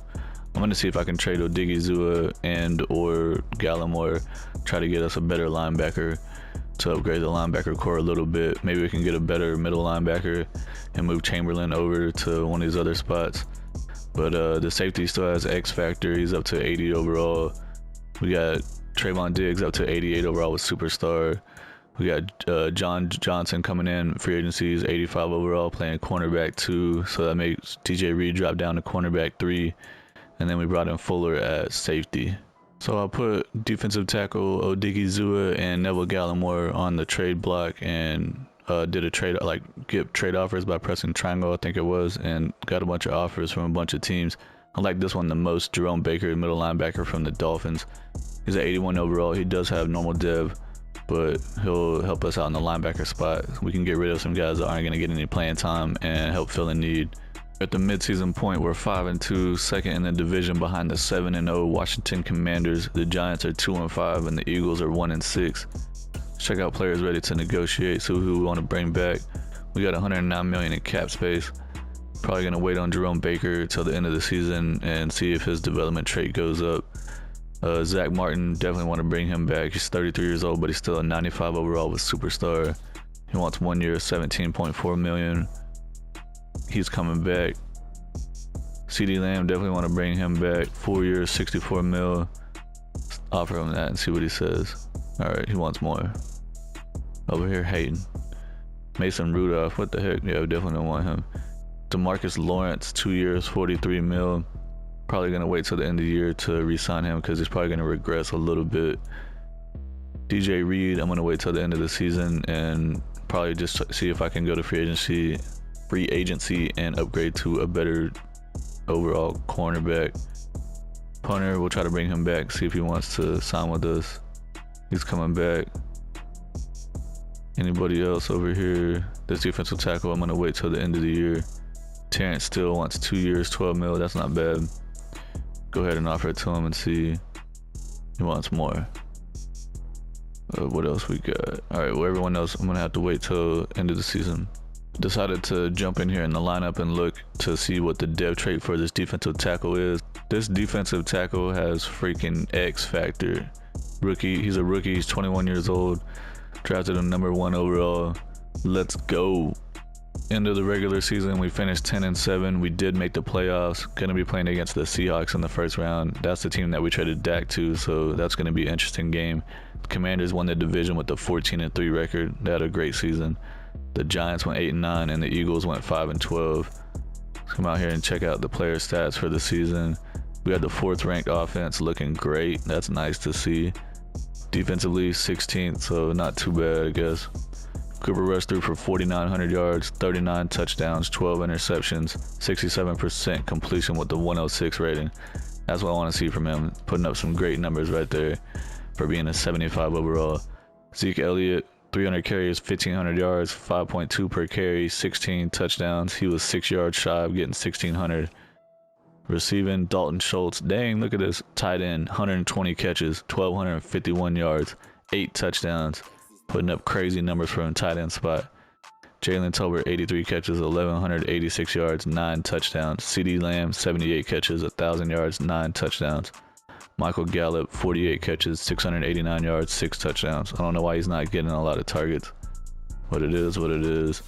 going to see if I can trade Odigizua and or Gallimore, try to get us a better linebacker. to upgrade the linebacker core a little bit. Maybe we can get a better middle linebacker and move Chamberlain over to one of these other spots. But the safety still has X factor. He's up to 80 overall. We got Trayvon Diggs up to 88 overall with superstar. We got Johnson coming in, free agency, is 85 overall, playing cornerback 2. So that makes DJ Reed drop down to cornerback 3. And then we brought in Fuller at safety. So I'll put defensive tackle Odigizua and Neville Gallimore on the trade block, and did a trade, get trade offers by pressing triangle, I think it was, and got a bunch of offers from a bunch of teams. I like this one the most, Jerome Baker, middle linebacker from the Dolphins. He's at 81 overall. He does have normal dev, but he'll help us out in the linebacker spot. We can get rid of some guys that aren't going to get any playing time and help fill a need. At the midseason point, we're 5-2, second in the division behind the 7-0 Washington Commanders. The Giants are 2-5, and the Eagles are 1-6. Check out players ready to negotiate, see who we want to bring back. We got $109 million in cap space. Probably going to wait on Jerome Baker till the end of the season and see if his development trait goes up. Zach Martin, definitely want to bring him back. He's 33 years old, but he's still a 95 overall with superstar. He wants 1 year, $17.4 million. He's coming back. CeeDee Lamb, definitely want to bring him back. 4 years, $64 million. Offer him that and see what he says. All right, he wants more. Over here hating. Mason Rudolph, what the heck? Yeah, we definitely don't want him. DeMarcus Lawrence, 2 years, $43 million. Probably going to wait till the end of the year to re-sign him because he's probably going to regress a little bit. DJ Reed, I'm going to wait till the end of the season and probably just see if I can go to free agency and upgrade to a better overall cornerback. Punter, we'll try to bring him back, see if he wants to sign with us. He's coming back. Anybody else over here? This defensive tackle, I'm going to wait till the end of the year. Terrence Steele wants 2 years, $12 million. That's not bad. Go ahead and offer it to him and see. He wants more. What else we got? All right, well, everyone else, I'm going to have to wait till end of the season. Decided to jump in here in the lineup and look to see what the dev trait for this defensive tackle is. This defensive tackle has freaking X factor. Rookie, he's a rookie, he's 21 years old. Drafted him number 1 overall. Let's go. End of the regular season, we finished 10-7. We did make the playoffs. Gonna be playing against the Seahawks in the first round. That's the team that we traded Dak to, so that's gonna be an interesting game. The Commanders won the division with a 14-3 record. They had a great season. The Giants went 8-9, and the Eagles went 5-12. Let's come out here and check out the player stats for the season. We had the 4th ranked offense, looking great. That's nice to see. Defensively, 16th, so not too bad, I guess. Cooper Rush threw for 4,900 yards, 39 touchdowns, 12 interceptions, 67% completion with the 106 rating. That's what I want to see from him, putting up some great numbers right there for being a 75 overall. Zeke Elliott, 300 carries, 1,500 yards, 5.2 per carry, 16 touchdowns. He was 6 yards shy of getting 1,600. Receiving, Dalton Schultz. Dang, look at this. Tight end, 120 catches, 1,251 yards, 8 touchdowns. Putting up crazy numbers for him, tight end spot. Jalen Tolbert, 83 catches, 1,186 yards, 9 touchdowns. CeeDee Lamb, 78 catches, 1,000 yards, 9 touchdowns. Michael Gallup, 48 catches, 689 yards, 6 touchdowns. I don't know why he's not getting a lot of targets, but it is what it is.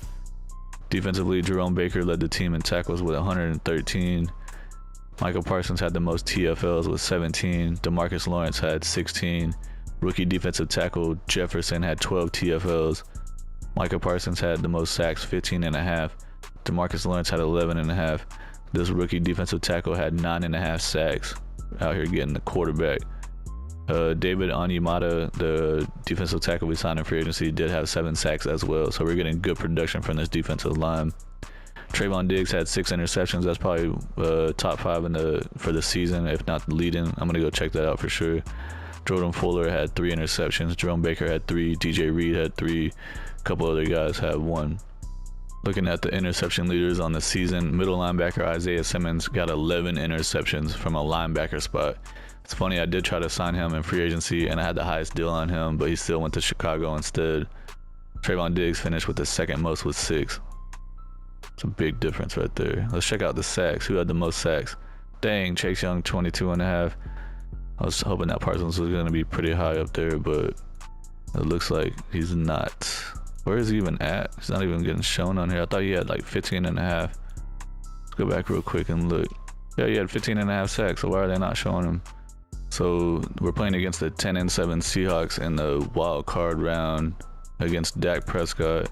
Defensively, Jerome Baker led the team in tackles with 113. Michael Parsons had the most TFLs with 17. DeMarcus Lawrence had 16. Rookie defensive tackle Jefferson had 12 TFLs. Michael Parsons had the most sacks, 15.5. DeMarcus Lawrence had 11.5. This rookie defensive tackle had 9.5 sacks. Out here getting the quarterback. David Onyemata, the defensive tackle we signed in free agency, did have 7 sacks as well. So we're getting good production from this defensive line. Trayvon Diggs had 6 interceptions. That's probably top 5 for the season, if not the leading. I'm gonna go check that out for sure. Jordan Fuller had 3 interceptions. Jerome Baker had 3. DJ Reed had 3. A couple other guys had 1. Looking at the interception leaders on the season, middle linebacker Isaiah Simmons got 11 interceptions from a linebacker spot. It's funny, I did try to sign him in free agency, and I had the highest deal on him, but he still went to Chicago instead. Trayvon Diggs finished with the 2nd most with 6. It's a big difference right there. Let's check out the sacks. Who had the most sacks? Dang, Chase Young, 22.5. I was hoping that Parsons was going to be pretty high up there, but It looks like he's not. Where is he even at? He's not even getting shown on here. I thought he had like 15.5. Let's go back real quick and look. Yeah, he had 15.5 sacks, so why are they not showing him? So we're playing against the 10-7 Seahawks in the wild card round against Dak Prescott.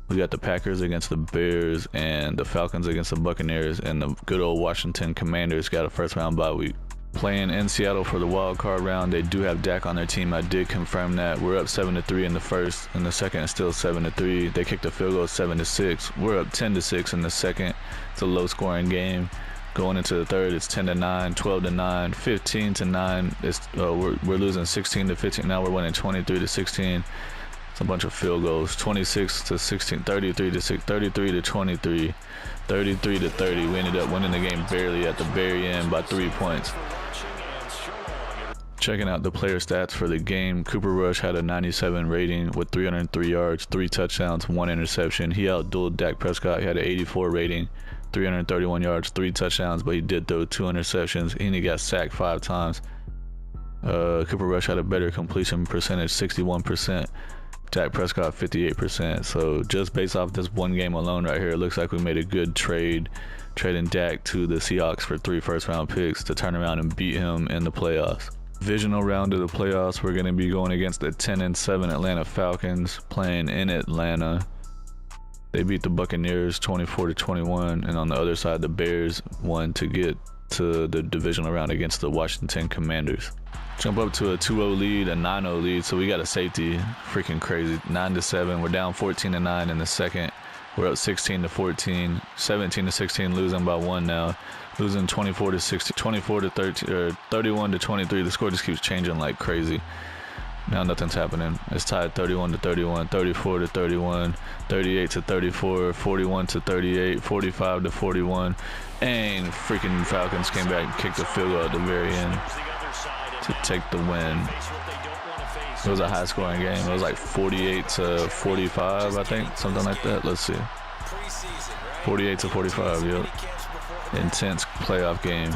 We got the Packers against the Bears and the Falcons against the Buccaneers, and the good old Washington Commanders got a first round bye week. Playing in Seattle for the wild card round, they do have Dak on their team. I did confirm that. We're up 7-3 in the first. In the second, it's still 7-3. They kicked a field goal 7-6. We're up 10-6 in the second. It's a low-scoring game. Going into the third, it's 10-9, 12-9, 15-9. It's we're losing 16-15. Now we're winning 23-16. It's a bunch of field goals. 26-16, 33-6, 33-23, 33-30. We ended up winning the game barely at the very end by 3 points. Checking out the player stats for the game, Cooper Rush had a 97 rating with 303 yards, 3 touchdowns, 1 interception. He outdueled Dak Prescott. He had an 84 rating, 331 yards, 3 touchdowns, but he did throw 2 interceptions, and he got sacked 5 times. Cooper Rush had a better completion percentage, 61%. Dak Prescott, 58%. So just based off this one game alone right here, it looks like we made a good trade, trading Dak to the Seahawks for 3 first-round picks to turn around and beat him in the playoffs. Divisional round of the playoffs, we're going to be going against the 10-7 Atlanta Falcons, playing in Atlanta. They beat the Buccaneers 24-21, and on the other side, the Bears won to get to the divisional round against the Washington Commanders. Jump up to a 2-0 lead, a 9-0 lead, so we got a safety. Freaking crazy. 9-7. We're down 14-9 in the second. We're up 16-14, 17-16, losing by 1 now. Losing 24-16, 24-13, or 31-23. The score just keeps changing like crazy. Now nothing's happening. It's tied 31-31, 34-31, 38-34, 41-38, 45-41. And freaking Falcons came back and kicked the field goal at the very end to take the win. It was a high scoring game. It was like 48-45, I think, something like that. Let's see. 48-45, yep. Intense playoff game.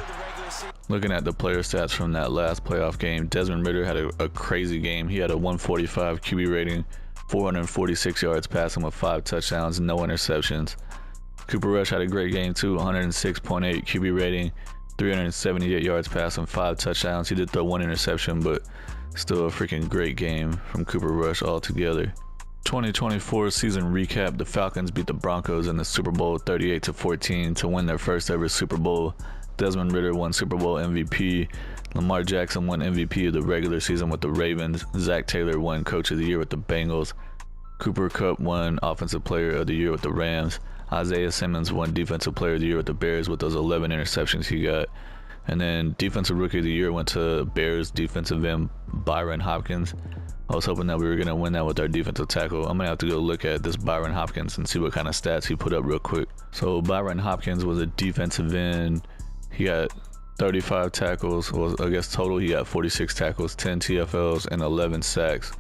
Looking at the player stats from that last playoff game, Desmond Ridder had a crazy game. He had a 145 QB rating, 446 yards passing with 5 touchdowns, no interceptions. Cooper Rush had a great game too, 106.8 QB rating, 378 yards passing, 5 touchdowns. He did throw 1 interception, but still a freaking great game from Cooper Rush altogether. 2024 season recap, the Falcons beat the Broncos in the Super Bowl 38-14 to win their first ever Super Bowl. Desmond Ridder won Super Bowl MVP. Lamar Jackson won MVP of the regular season with the Ravens. Zach Taylor won Coach of the Year with the Bengals. Cooper Kupp won Offensive Player of the Year with the Rams. Isaiah Simmons won Defensive Player of the Year with the Bears with those 11 interceptions he got. And then Defensive Rookie of the Year went to Bears defensive end Byron Hopkins. I was hoping that we were going to win that with our defensive tackle. I'm going to have to go look at this Byron Hopkins and see what kind of stats he put up real quick. So Byron Hopkins was a defensive end. He got 35 tackles. Well, I guess total he got 46 tackles, 10 TFLs, and 11 sacks.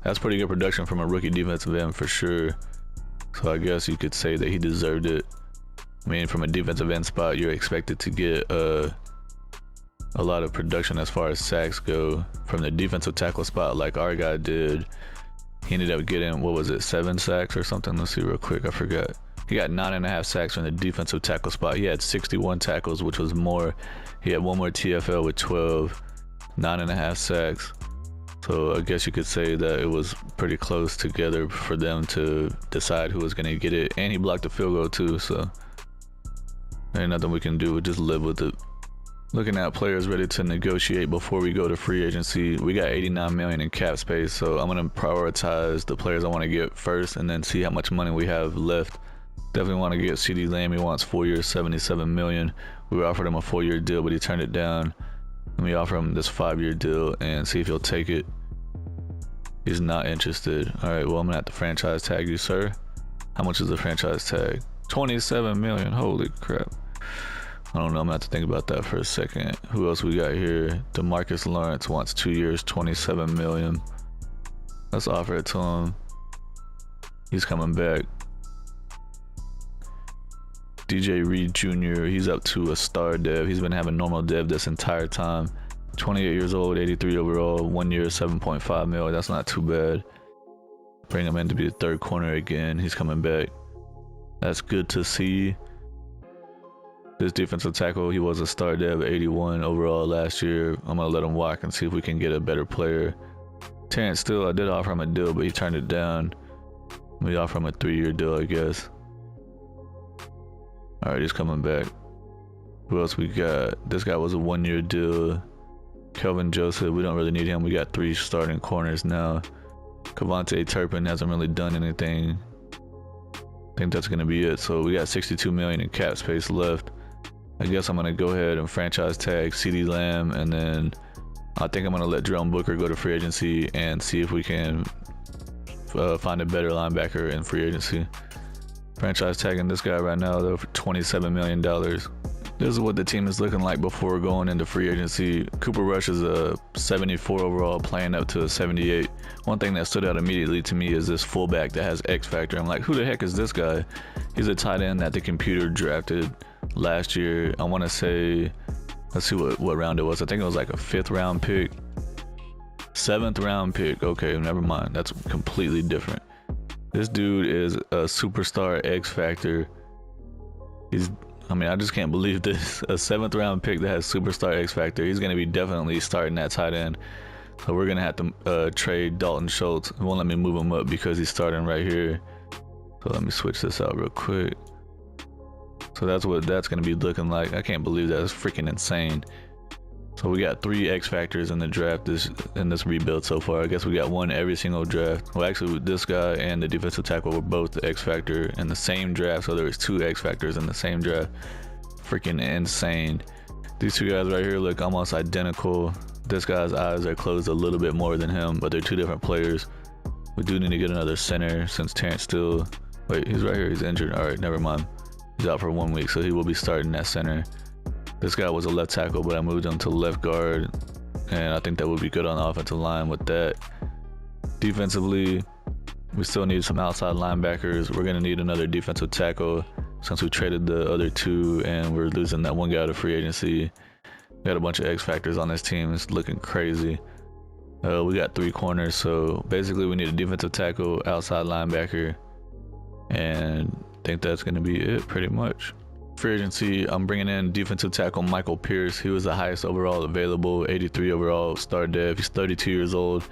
That's pretty good production from a rookie defensive end for sure. So I guess you could say that he deserved it. I mean, from a defensive end spot, you're expected to get a lot of production as far as sacks go. From the defensive tackle spot, like our guy did, he ended up getting, 7 sacks or something? Let's see real quick, I forgot. He got 9.5 sacks from the defensive tackle spot. He had 61 tackles, which was more. He had 1 more TFL with 12, 9.5 sacks. So I guess you could say that it was pretty close together for them to decide who was going to get it. And he blocked the field goal too, so there ain't nothing we can do. We just live with it. Looking at players ready to negotiate before we go to free agency, we got $89 million in cap space, so I'm going to prioritize the players I want to get first and then see how much money we have left. Definitely want to get CeeDee Lamb. He wants 4 years, $77 million. We offered him a 4-year deal, but he turned it down. Let me offer him this 5-year deal and see if he'll take it. He's not interested. All right, well, I'm going to have to franchise tag you, sir. How much is the franchise tag? $27 million. Holy crap. I don't know. I'm going to have to think about that for a second. Who else we got here? DeMarcus Lawrence wants 2 years, $27 million. Let's offer it to him. He's coming back. DJ Reed Jr., he's up to a star dev. He's been having normal dev this entire time. 28 years old, 83 overall, 1 year, 7.5 mil. That's not too bad. Bring him in to be the third corner again. He's coming back. That's good to see. This defensive tackle, he was a star dev, 81 overall last year. I'm going to let him walk and see if we can get a better player. Terrence Steele, I did offer him a deal, but he turned it down. We offer him a 3-year deal, I guess. All right, he's coming back. Who else we got? This guy was a 1-year deal. Kelvin Joseph, we don't really need him. We got 3 starting corners now. Kayvon Thibodeaux hasn't really done anything. I think that's going to be it. So we got $62 million in cap space left. I guess I'm going to go ahead and franchise tag CeeDee Lamb, and then I think I'm going to let Jerome Booker go to free agency and see if we can find a better linebacker in free agency. Franchise tagging this guy right now though for $27 million. This is what the team is looking like before going into free agency. Cooper Rush is a 74 overall, playing up to a 78. One thing that stood out immediately to me is this fullback that has X Factor. I'm like, who the heck is this guy? He's a tight end that the computer drafted last year. I want to say, let's see what round it was. I think it was like a 5th round pick. 7th round pick. Okay, never mind. That's completely different. This dude is a superstar X Factor. I just can't believe this. A 7th round pick that has superstar X Factor. He's going to be definitely starting that tight end. So we're going to have to trade Dalton Schultz. It won't let me move him up because he's starting right here. So let me switch this out real quick. So that's what that's going to be looking like. I can't believe that. It's freaking insane. So we got 3 X Factors in the draft in this rebuild so far. I guess we got one every single draft. Well, actually, this guy and the defensive tackle were both the X Factor in the same draft. So there was 2 X Factors in the same draft. Freaking insane. These 2 guys right here look almost identical. This guy's eyes are closed a little bit more than him, but they're 2 different players. We do need to get another center since Terrence Steele. Wait, he's right here. He's injured. All right, never mind. He's out for 1 week, so he will be starting at center. This guy was a left tackle, but I moved him to left guard, and I think that would be good on the offensive line with that. Defensively, we still need some outside linebackers. We're going to need another defensive tackle since we traded the other 2, and we're losing that one guy to free agency. We got a bunch of X Factors on this team. It's looking crazy. We got 3 corners, so basically we need a defensive tackle, outside linebacker, and I think that's going to be it pretty much. Free agency, I'm bringing in defensive tackle Michael Pierce. He was the highest overall available, 83 overall, star dev. He's 32 years old.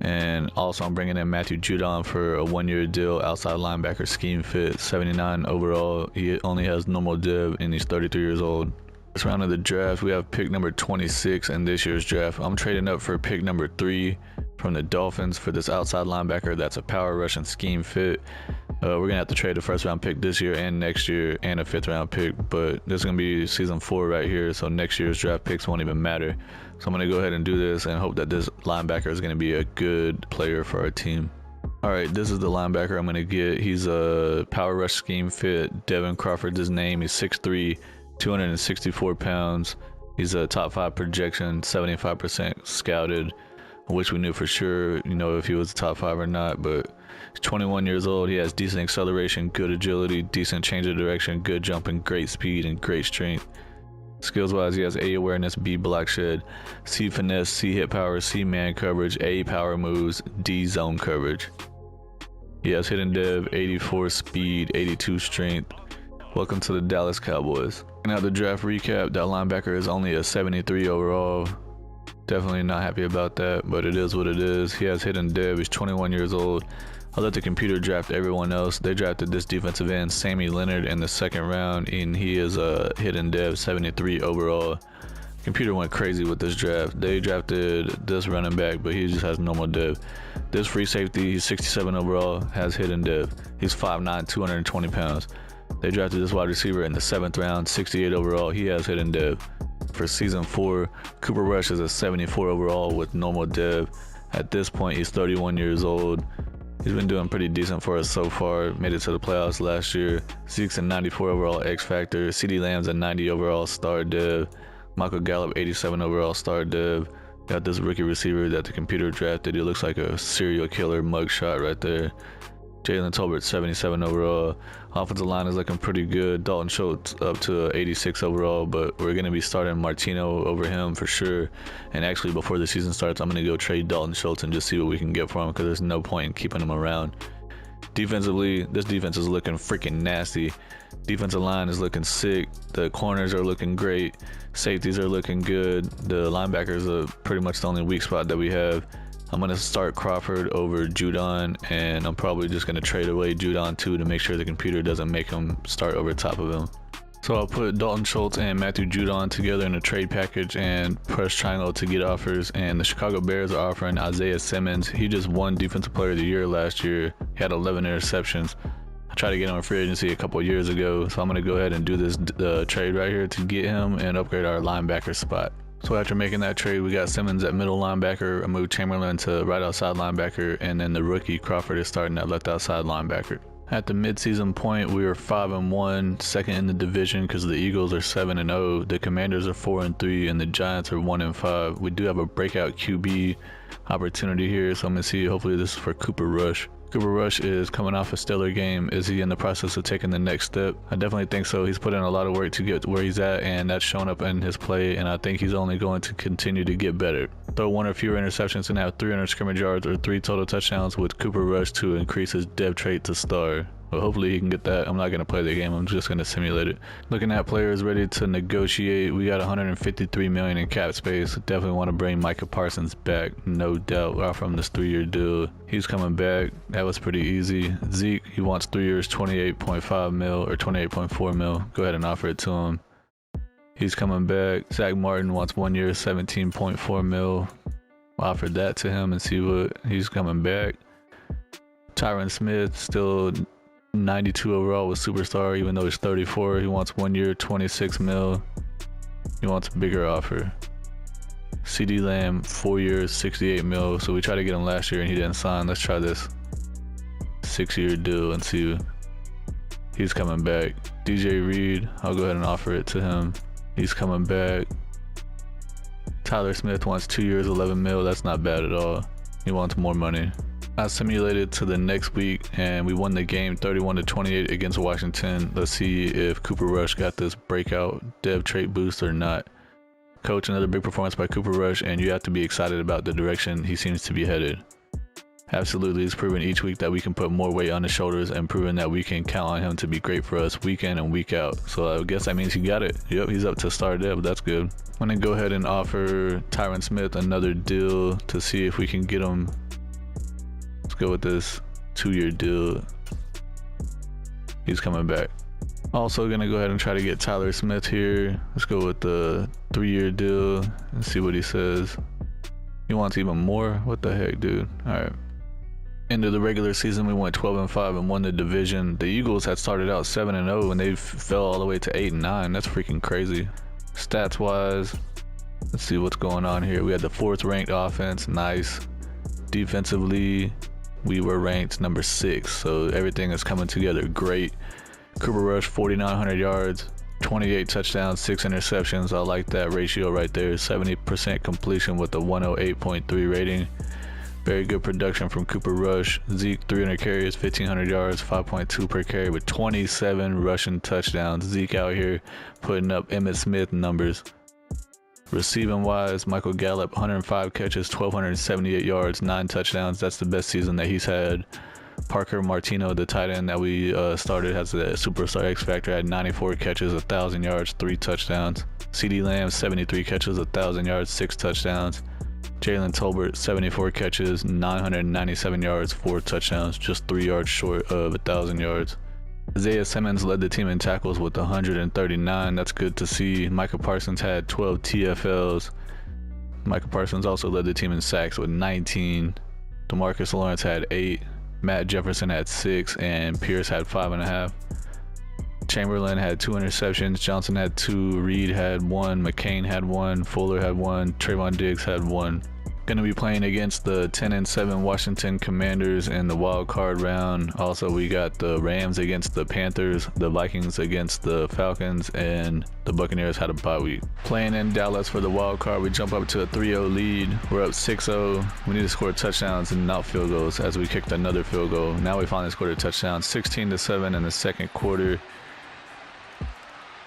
And also I'm bringing in Matthew Judon for a 1-year deal, outside linebacker, scheme fit, 79 overall. He only has normal dev and he's 33 years old. This round of the draft, we have pick number 26 in this year's draft. I'm trading up for pick number 3 from the Dolphins for this outside linebacker that's a power rush and scheme fit. We're going to have to trade a 1st round pick this year and next year and a 5th round pick, but this is going to be season 4 right here, so next year's draft picks won't even matter. So I'm going to go ahead and do this and hope that this linebacker is going to be a good player for our team. All right, this is the linebacker I'm going to get. He's a power rush scheme fit. Devin Crawford's his name. He's 6'3", 264 pounds. He's a top 5 projection, 75% scouted. I wish we knew for sure, if he was a top 5 or not, but he's 21 years old. He has decent acceleration, good agility, decent change of direction, good jumping, great speed, and great strength. Skills-wise, he has A awareness, B block shed, C finesse, C hit power, C man coverage, A power moves, D zone coverage. He has hidden dev, 84 speed, 82 strength. Welcome to the Dallas Cowboys. Now the draft recap, that linebacker is only a 73 overall. Definitely not happy about that, but it is what it is. He has hidden dev. He's 21 years old. I let the computer draft everyone else. They drafted this defensive end, Sammy Leonard, in the 2nd round, and he is a hidden dev, 73 overall. Computer went crazy with this draft. They drafted this running back, but he just has normal dev. This free safety, he's 67 overall, has hidden dev. He's 5'9", 220 pounds. They drafted this wide receiver in the 7th round, 68 overall. He has hidden dev. For season 4, Cooper Rush is a 74 overall with normal dev. At this point, he's 31 years old. He's been doing pretty decent for us so far. Made it to the playoffs last year. Zeke's a 94 overall X Factor. CeeDee Lamb's a 90 overall star dev. Michael Gallup, 87 overall star dev. Got this rookie receiver that the computer drafted. He looks like a serial killer mugshot right there. Jalen Tolbert 77 overall. Offensive line is looking pretty good. Dalton Schultz up to 86 overall, but we're going to be starting Martino over him for sure. And actually, before the season starts, I'm going to go trade Dalton Schultz and just see what we can get for him, because there's no point in keeping him around. Defensively, this defense is looking freaking nasty. Defensive line is looking sick. The corners are looking great. Safeties are looking good. The linebackers are pretty much the only weak spot that we have. I'm going to start Crawford over Judon, and I'm probably just going to trade away Judon too to make sure the computer doesn't make him start over top of him. So I'll put Dalton Schultz and Matthew Judon together in a trade package and press triangle to get offers. And the Chicago Bears are offering Isaiah Simmons. He just won Defensive Player of the Year last year. He had 11 interceptions. I tried to get him in free agency a couple of years ago, so I'm going to go ahead and do this trade right here to get him and upgrade our linebacker spot. So after making that trade, we got Simmons at middle linebacker. I moved Chamberlain to right outside linebacker, and then the rookie Crawford is starting at left outside linebacker. At the midseason point, we were 5-1, second in the division because the Eagles are 7-0, the Commanders are 4-3, and the Giants are 1-5. We do have a breakout QB opportunity here, so I'm gonna see. Hopefully, this is for Cooper Rush. Cooper Rush is coming off a stellar game. Is he in the process of taking the next step? I definitely think so. He's put in a lot of work to get where he's at, and that's shown up in his play, and I think he's only going to continue to get better. Throw one or fewer interceptions and have 300 scrimmage yards or 3 total touchdowns with Cooper Rush to increase his depth trait to star. Well, hopefully he can get that. I'm not going to play the game. I'm just going to simulate it. Looking at players ready to negotiate, we got $153 million in cap space. Definitely want to bring Micah Parsons back, no doubt. We're from this 3-year deal. He's coming back. That was pretty easy. Zeke, he wants 3 years, $28.5 mil or $28.4 mil. Go ahead and offer it to him. He's coming back. Zach Martin wants 1 year, $17.4 mil. Offered that to him and see what he's coming back. Tyron Smith still 92 overall with superstar, even though he's 34. He wants 1 year, 26 mil. He wants a bigger offer. CD Lamb, 4 years, 68 mil. So we tried to get him last year and he didn't sign. Let's try this 6-year deal and see. He's coming back. DJ Reed, I'll go ahead and offer it to him. He's coming back. Tyler Smith wants 2 years, 11 mil. That's not bad at all. He wants more money. I simulated to the next week and we won the game 31-28 against Washington. Let's see if Cooper Rush got this breakout dev trait boost or not. Coach, another big performance by Cooper Rush, and you have to be excited about the direction he seems to be headed. Absolutely, he's proven each week that we can put more weight on his shoulders and proven that we can count on him to be great for us week in and week out. So I guess that means he got it. Yep, he's up to star dev. That's good. I'm going to go ahead and offer Tyron Smith another deal to see if we can get him. Let's go with this 2-year deal. He's coming back. Also gonna go ahead and try to get Tyler Smith here. Let's go with the 3-year deal and see what he says. He wants even more? What the heck, dude? Alright. End of the regular season, we went 12-5 and won the division. The Eagles had started out 7-0 and they fell all the way to 8-9. That's freaking crazy. Stats wise, let's see what's going on here. We had the 4th ranked offense. Nice. Defensively, we were ranked number 6, so everything is coming together great. Cooper Rush, 4,900 yards, 28 touchdowns, 6 interceptions. I like that ratio right there. 70% completion with a 108.3 rating. Very good production from Cooper Rush. Zeke, 300 carries, 1,500 yards, 5.2 per carry with 27 rushing touchdowns. Zeke out here putting up Emmitt Smith numbers. Receiving wise, Michael Gallup, 105 catches, 1,278 yards, 9 touchdowns. That's the best season that he's had. Parker Martino, the tight end that we started as a superstar X Factor, had 94 catches, 1,000 yards, 3 touchdowns. CD Lamb, 73 catches, 1,000 yards, 6 touchdowns. Jalen Tolbert, 74 catches, 997 yards, 4 touchdowns, just 3 yards short of 1,000 yards. Isaiah Simmons led the team in tackles with 139. That's good to see. Micah Parsons had 12 TFLs. Micah Parsons also led the team in sacks with 19. DeMarcus Lawrence had 8. Matt Jefferson had 6, and Pierce had 5.5. Chamberlain had 2 interceptions. Johnson had 2. Reed had 1. McCain had 1. Fuller had 1. Trayvon Diggs had 1. Going to be playing against the 10-7 Washington Commanders in the wild card round. Also, we got the Rams against the Panthers, the Vikings against the Falcons, and the Buccaneers had a bye week. Playing in Dallas for the wild card, we jump up to a 3-0 lead. We're up 6-0. We need to score touchdowns and not field goals as we kicked another field goal. Now we finally scored a touchdown, 16-7 in the second quarter,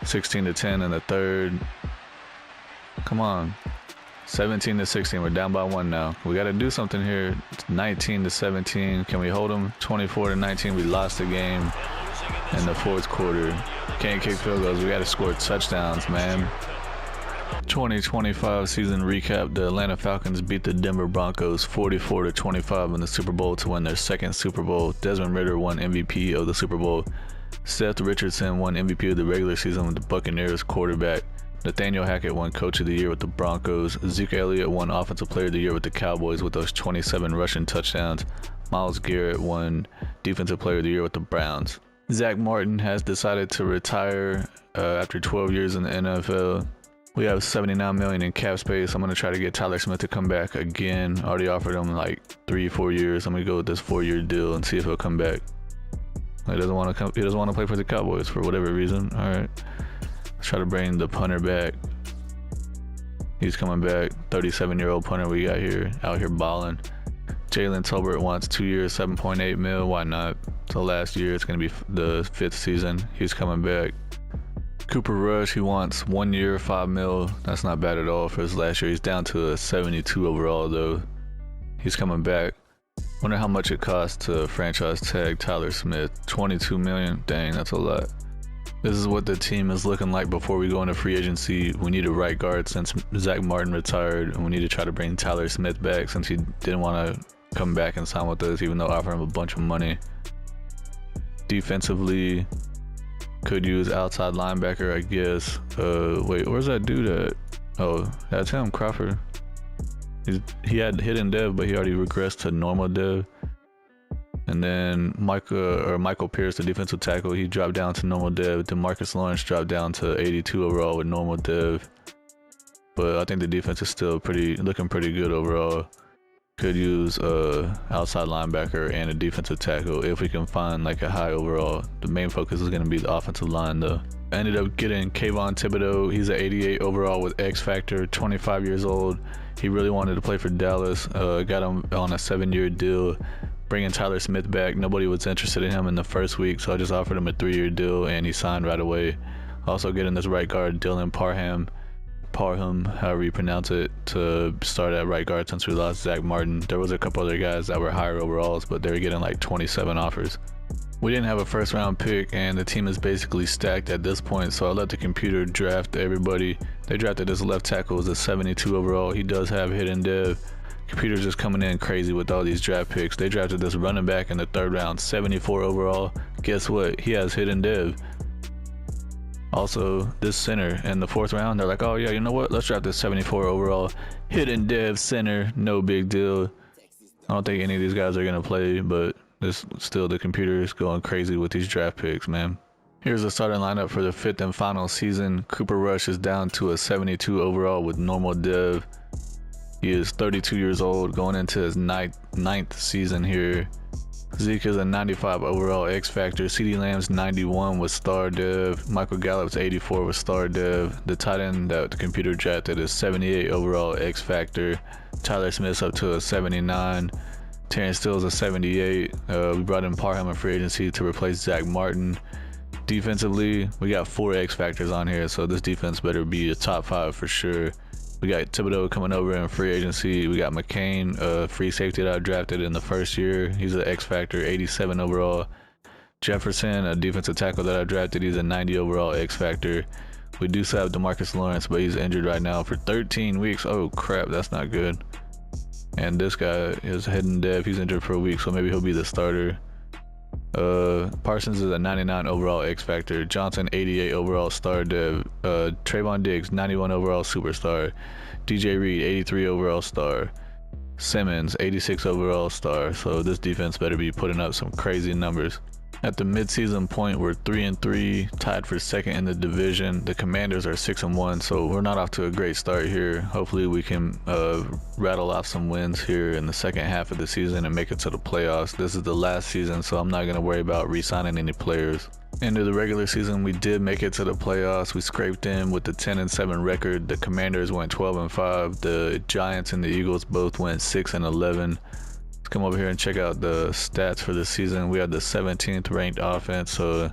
16-10 in the third. Come on. 17-16. We're down by 1 now. We got to do something here. It's 19-17. Can we hold them? 24-19. We lost the game in the fourth quarter. Can't kick field goals. We got to score touchdowns, man. 2025 season recap. The Atlanta Falcons beat the Denver Broncos 44-25 in the Super Bowl to win their second Super Bowl. Desmond Ridder won MVP of the Super Bowl. Seth Richardson won MVP of the regular season with the Buccaneers quarterback. Nathaniel Hackett won Coach of the Year with the Broncos. Zeke Elliott won Offensive Player of the Year with the Cowboys with those 27 rushing touchdowns. Myles Garrett won Defensive Player of the Year with the Browns. Zach Martin has decided to retire after 12 years in the NFL. We have $79 million in cap space. I'm going to try to get Tyler Smith to come back again. I already offered him like 3-4 years. I'm going to go with this 4-year deal and see if he'll come back. He doesn't want to come. He doesn't want to play for the Cowboys for whatever reason. All right. Try to bring the punter back. He's coming back. 37-year-old punter we got here, out here balling. Jalen Tolbert wants 2 years, $7.8 million. Why not? So last year, it's going to be the 5th season. He's coming back. Cooper Rush, he wants 1 year, $5 million. That's not bad at all for his last year. He's down to a 72 overall, though. He's coming back. Wonder how much it costs to franchise tag Tyler Smith. $22 million. Dang, that's a lot. This is what the team is looking like before we go into free agency. We need a right guard since Zach Martin retired, and we need to try to bring Tyler Smith back since he didn't want to come back and sign with us, even though I offered him a bunch of money. Defensively, could use outside linebacker, I guess. Wait, where's that dude at? Oh, that's him, Crawford. He had hidden dev, but he already regressed to normal dev. And then Michael Pierce, the defensive tackle, he dropped down to normal dev. DeMarcus Lawrence dropped down to 82 overall with normal dev. But I think the defense is still looking pretty good overall. Could use outside linebacker and a defensive tackle if we can find like a high overall. The main focus is going to be the offensive line though. I ended up getting Kayvon Thibodeaux. He's an 88 overall with X Factor, 25 years old. He really wanted to play for Dallas. Got him on a 7-year deal. Bringing Tyler Smith back, nobody was interested in him in the first week, so I just offered him a 3-year deal and he signed right away. Also getting this right guard, Dylan Parham, however you pronounce it, to start at right guard since we lost Zach Martin. There was a couple other guys that were higher overalls, but they were getting like 27 offers. We didn't have a first round pick and the team is basically stacked at this point, so I let the computer draft everybody. They drafted this left tackle as a 72 overall. He does have hidden dev. Computer's just coming in crazy with all these draft picks. They drafted this running back in the 3rd round, 74 overall. Guess what? He has hidden dev. Also, this center in the 4th round, they're like, oh yeah, you know what? Let's draft this 74 overall hidden dev center. No big deal. I don't think any of these guys are gonna play, but this still the computer is going crazy with these draft picks, man. Here's the starting lineup for the 5th and final season. Cooper Rush is down to a 72 overall with normal dev. He is 32 years old, going into his ninth season here. Zeke is a 95 overall X Factor. CeeDee Lamb's 91 with star dev. Michael Gallup's 84 with star dev. The tight end that the computer drafted is 78 overall X Factor. Tyler Smith's up to a 79. Terrence Still's a 78. We brought in Parham in free agency to replace Zach Martin. Defensively, we got 4 X Factors on here, so this defense better be a top 5 for sure. We got Thibodeaux coming over in free agency. We got McCain, free safety that I drafted in the first year. He's an X Factor, 87 overall. Jefferson, a defensive tackle that I drafted. He's a 90 overall X Factor. We do still have DeMarcus Lawrence, but he's injured right now for 13 weeks. Oh crap, that's not good. And this guy is hidden dev. He's injured for a week, so maybe he'll be the starter. Parsons is a 99 overall X Factor. Johnson 88 overall star dev. Trayvon Diggs 91 overall superstar. DJ Reed 83 overall star. Simmons 86 overall star. So this defense better be putting up some crazy numbers. At the midseason point, we're 3-3, tied for second in the division. The Commanders are 6-1, so we're not off to a great start here. Hopefully we can rattle off some wins here in the second half of the season and make it to the playoffs. This is the last season, so I'm not going to worry about re-signing any players. Into the regular season, we did make it to the playoffs. We scraped in with the 10-7 record. The Commanders went 12-5. The Giants and the Eagles both went 6-11. Let's come over here and check out the stats for the season. We had the 17th ranked offense, so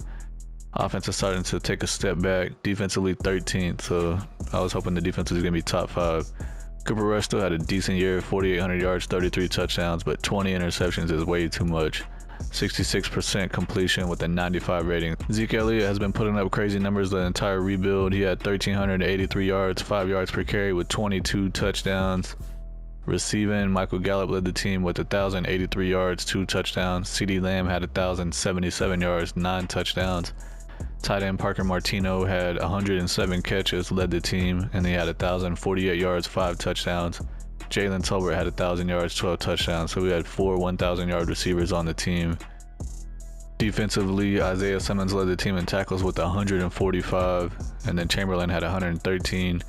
offense is starting to take a step back. Defensively 13th, so I was hoping the defense was going to be top 5. Cooper Rush still had a decent year, 4,800 yards, 33 touchdowns, but 20 interceptions is way too much. 66% completion with a 95 rating. Zeke Elliott has been putting up crazy numbers the entire rebuild. He had 1,383 yards, 5 yards per carry with 22 touchdowns. Receiving, Michael Gallup led the team with 1,083 yards, 2 touchdowns. CeeDee Lamb had 1,077 yards, 9 touchdowns. Tight end Parker Martino had 107 catches, led the team, and he had 1,048 yards, 5 touchdowns. Jalen Tolbert had 1,000 yards, 12 touchdowns. So we had 4 1,000-yard receivers on the team. Defensively, Isaiah Simmons led the team in tackles with 145, and then Chamberlain had 113.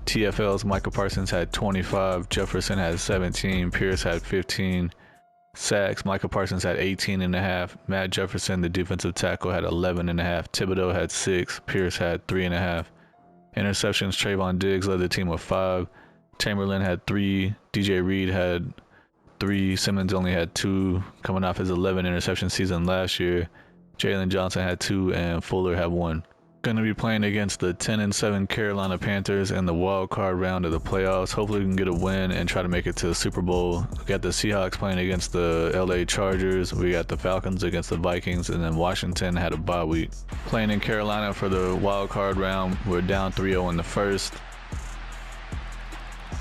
TFL's Michael Parsons had 25, Jefferson had 17, Pierce had 15. Sacks, Michael Parsons had 18.5. Matt Jefferson, the defensive tackle, had 11.5. Thibodeaux had 6, Pierce had 3.5. Interceptions, Trayvon Diggs led the team with 5. Chamberlain had 3, DJ Reed had 3, Simmons only had 2, coming off his 11 interception season last year. Jalen Johnson had 2, and Fuller had 1. Going to be playing against the 10-7 Carolina Panthers in the wild card round of the playoffs. Hopefully we can get a win and try to make it to the Super Bowl. We got the Seahawks playing against the LA Chargers. We got the Falcons against the Vikings, and then Washington had a bye week. Playing in Carolina for the wild card round, we're down 3-0 in the first.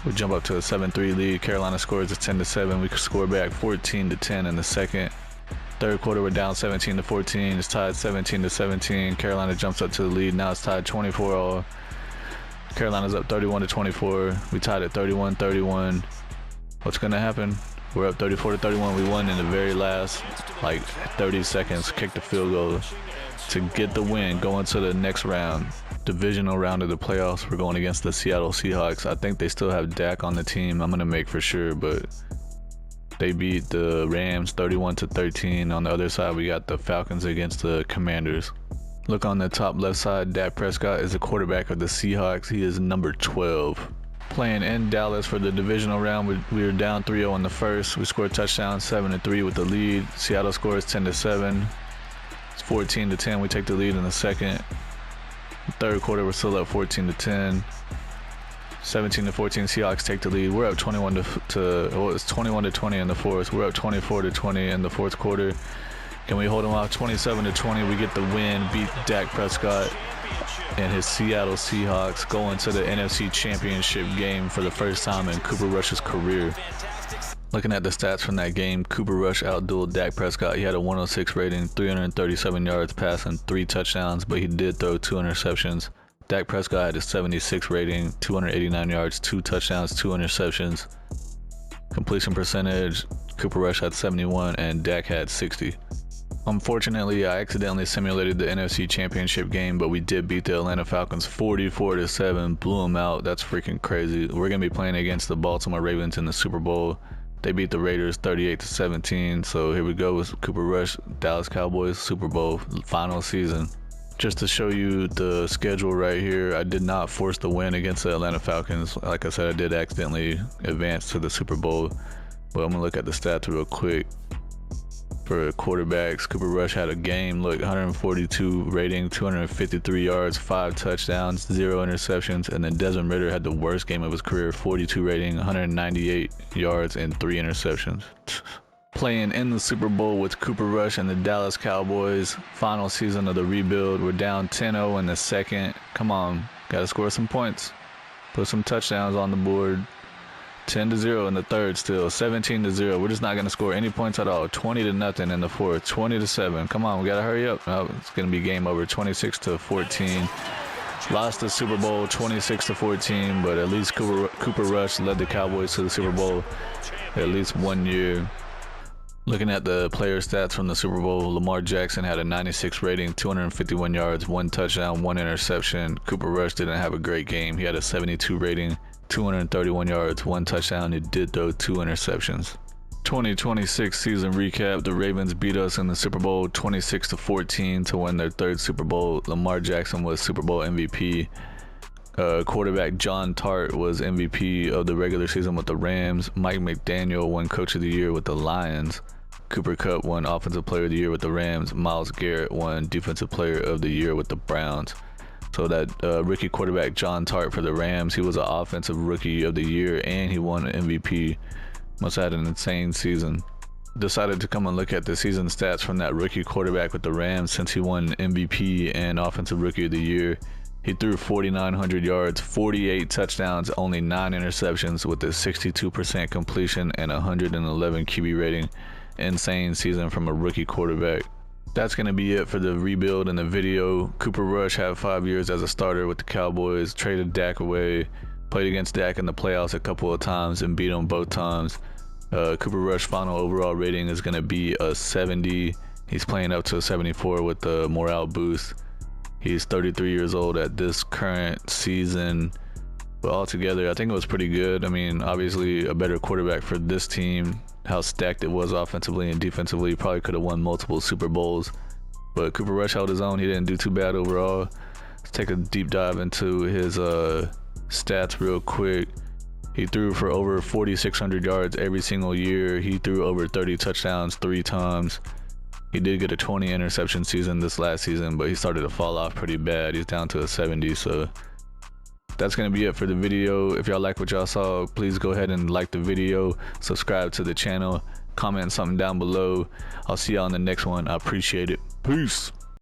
We jump up to a 7-3 lead. Carolina scores a 10-7. We score back 14-10 in the second. Third quarter, we're down 17-14. It's tied 17-17. Carolina jumps up to the lead. Now it's tied 24-all. Carolina's up 31-24. We tied at 31-31. What's going to happen? We're up 34-31. We won in the very last, 30 seconds. Kicked the field goal to get the win, going to the next round. Divisional round of the playoffs. We're going against the Seattle Seahawks. I think they still have Dak on the team. I'm going to make for sure, but they beat the Rams 31-13. On the other side, we got the Falcons against the Commanders. Look on the top left side, Dak Prescott is the quarterback of the Seahawks. He is number 12. Playing in Dallas for the divisional round, we were down 3-0 in the first. We scored touchdown 7-3 with the lead. Seattle scores 10-7. It's 14-10. We take the lead in the second. Third quarter, we're still up 14-10. 17-14, Seahawks take the lead. We're up 21-20 in the fourth. We're up 24-20 in the fourth quarter. Can we hold them off 27-20? We get the win, beat Dak Prescott and his Seattle Seahawks, going to the NFC Championship game for the first time in Cooper Rush's career. Looking at the stats from that game, Cooper Rush outdueled Dak Prescott. He had a 106 rating, 337 yards passing, 3 touchdowns, but he did throw 2 interceptions. Dak Prescott had a 76 rating, 289 yards, 2 touchdowns, 2 interceptions. Completion percentage, Cooper Rush had 71 and Dak had 60. Unfortunately, I accidentally simulated the NFC Championship game, but we did beat the Atlanta Falcons 44-7, blew them out. That's freaking crazy. We're going to be playing against the Baltimore Ravens in the Super Bowl. They beat the Raiders 38-17, so here we go with Cooper Rush, Dallas Cowboys, Super Bowl, final season. Just to show you the schedule right here, I did not force the win against the Atlanta Falcons. Like I said, I did accidentally advance to the Super Bowl, but I'm going to look at the stats real quick. For quarterbacks, Cooper Rush had a game, 142 rating, 253 yards, 5 touchdowns, 0 interceptions, and then Desmond Ridder had the worst game of his career, 42 rating, 198 yards, and 3 interceptions. Playing in the Super Bowl with Cooper Rush and the Dallas Cowboys, final season of the rebuild. We're down 10-0 in the second. Come on, gotta score some points. Put some touchdowns on the board. 10-0 in the third still, 17-0. We're just not gonna score any points at all. 20-0 in the fourth, 20-7. Come on, we gotta hurry up. Oh, it's gonna be game over, 26-14. Lost the Super Bowl 26-14, but at least Cooper Rush led the Cowboys to the Super Bowl at least 1 year. Looking at the player stats from the Super Bowl, Lamar Jackson had a 96 rating, 251 yards, 1 touchdown, 1 interception. Cooper Rush didn't have a great game. He had a 72 rating, 231 yards, 1 touchdown. He did throw 2 interceptions. 2026 season recap. The Ravens beat us in the Super Bowl 26-14 to win their 3rd Super Bowl. Lamar Jackson was Super Bowl MVP. Quarterback John Tart was MVP of the regular season with the Rams. Mike McDaniel won Coach of the Year with the Lions. Cooper Kupp won Offensive Player of the Year with the Rams. Myles Garrett won Defensive Player of the Year with the Browns. So that rookie quarterback John Tart for the Rams, he was an Offensive Rookie of the Year and he won an MVP. Must have had an insane season. Decided to come and look at the season stats from that rookie quarterback with the Rams since he won MVP and Offensive Rookie of the Year. He threw 4,900 yards, 48 touchdowns, only 9 interceptions with a 62% completion and 111 QB rating. Insane season from a rookie quarterback. That's going to be it for the rebuild and the video. Cooper Rush had 5 years as a starter with the Cowboys, traded Dak away, played against Dak in the playoffs a couple of times and beat him both times. Cooper Rush final overall rating is going to be a 70. He's playing up to a 74 with the morale boost. He's 33 years old at this current season. But altogether, I think it was pretty good. I mean, obviously a better quarterback for this team. How stacked it was offensively and defensively. Probably could have won multiple Super Bowls. But Cooper Rush held his own. He didn't do too bad overall. Let's take a deep dive into his stats real quick. He threw for over 4,600 yards every single year. He threw over 30 touchdowns 3 times. He did get a 20 interception season this last season, but he started to fall off pretty bad. He's down to a 70, so that's going to be it for the video. If y'all like what y'all saw, please go ahead and like the video, subscribe to the channel, comment something down below. I'll see y'all on the next one. I appreciate it. Peace.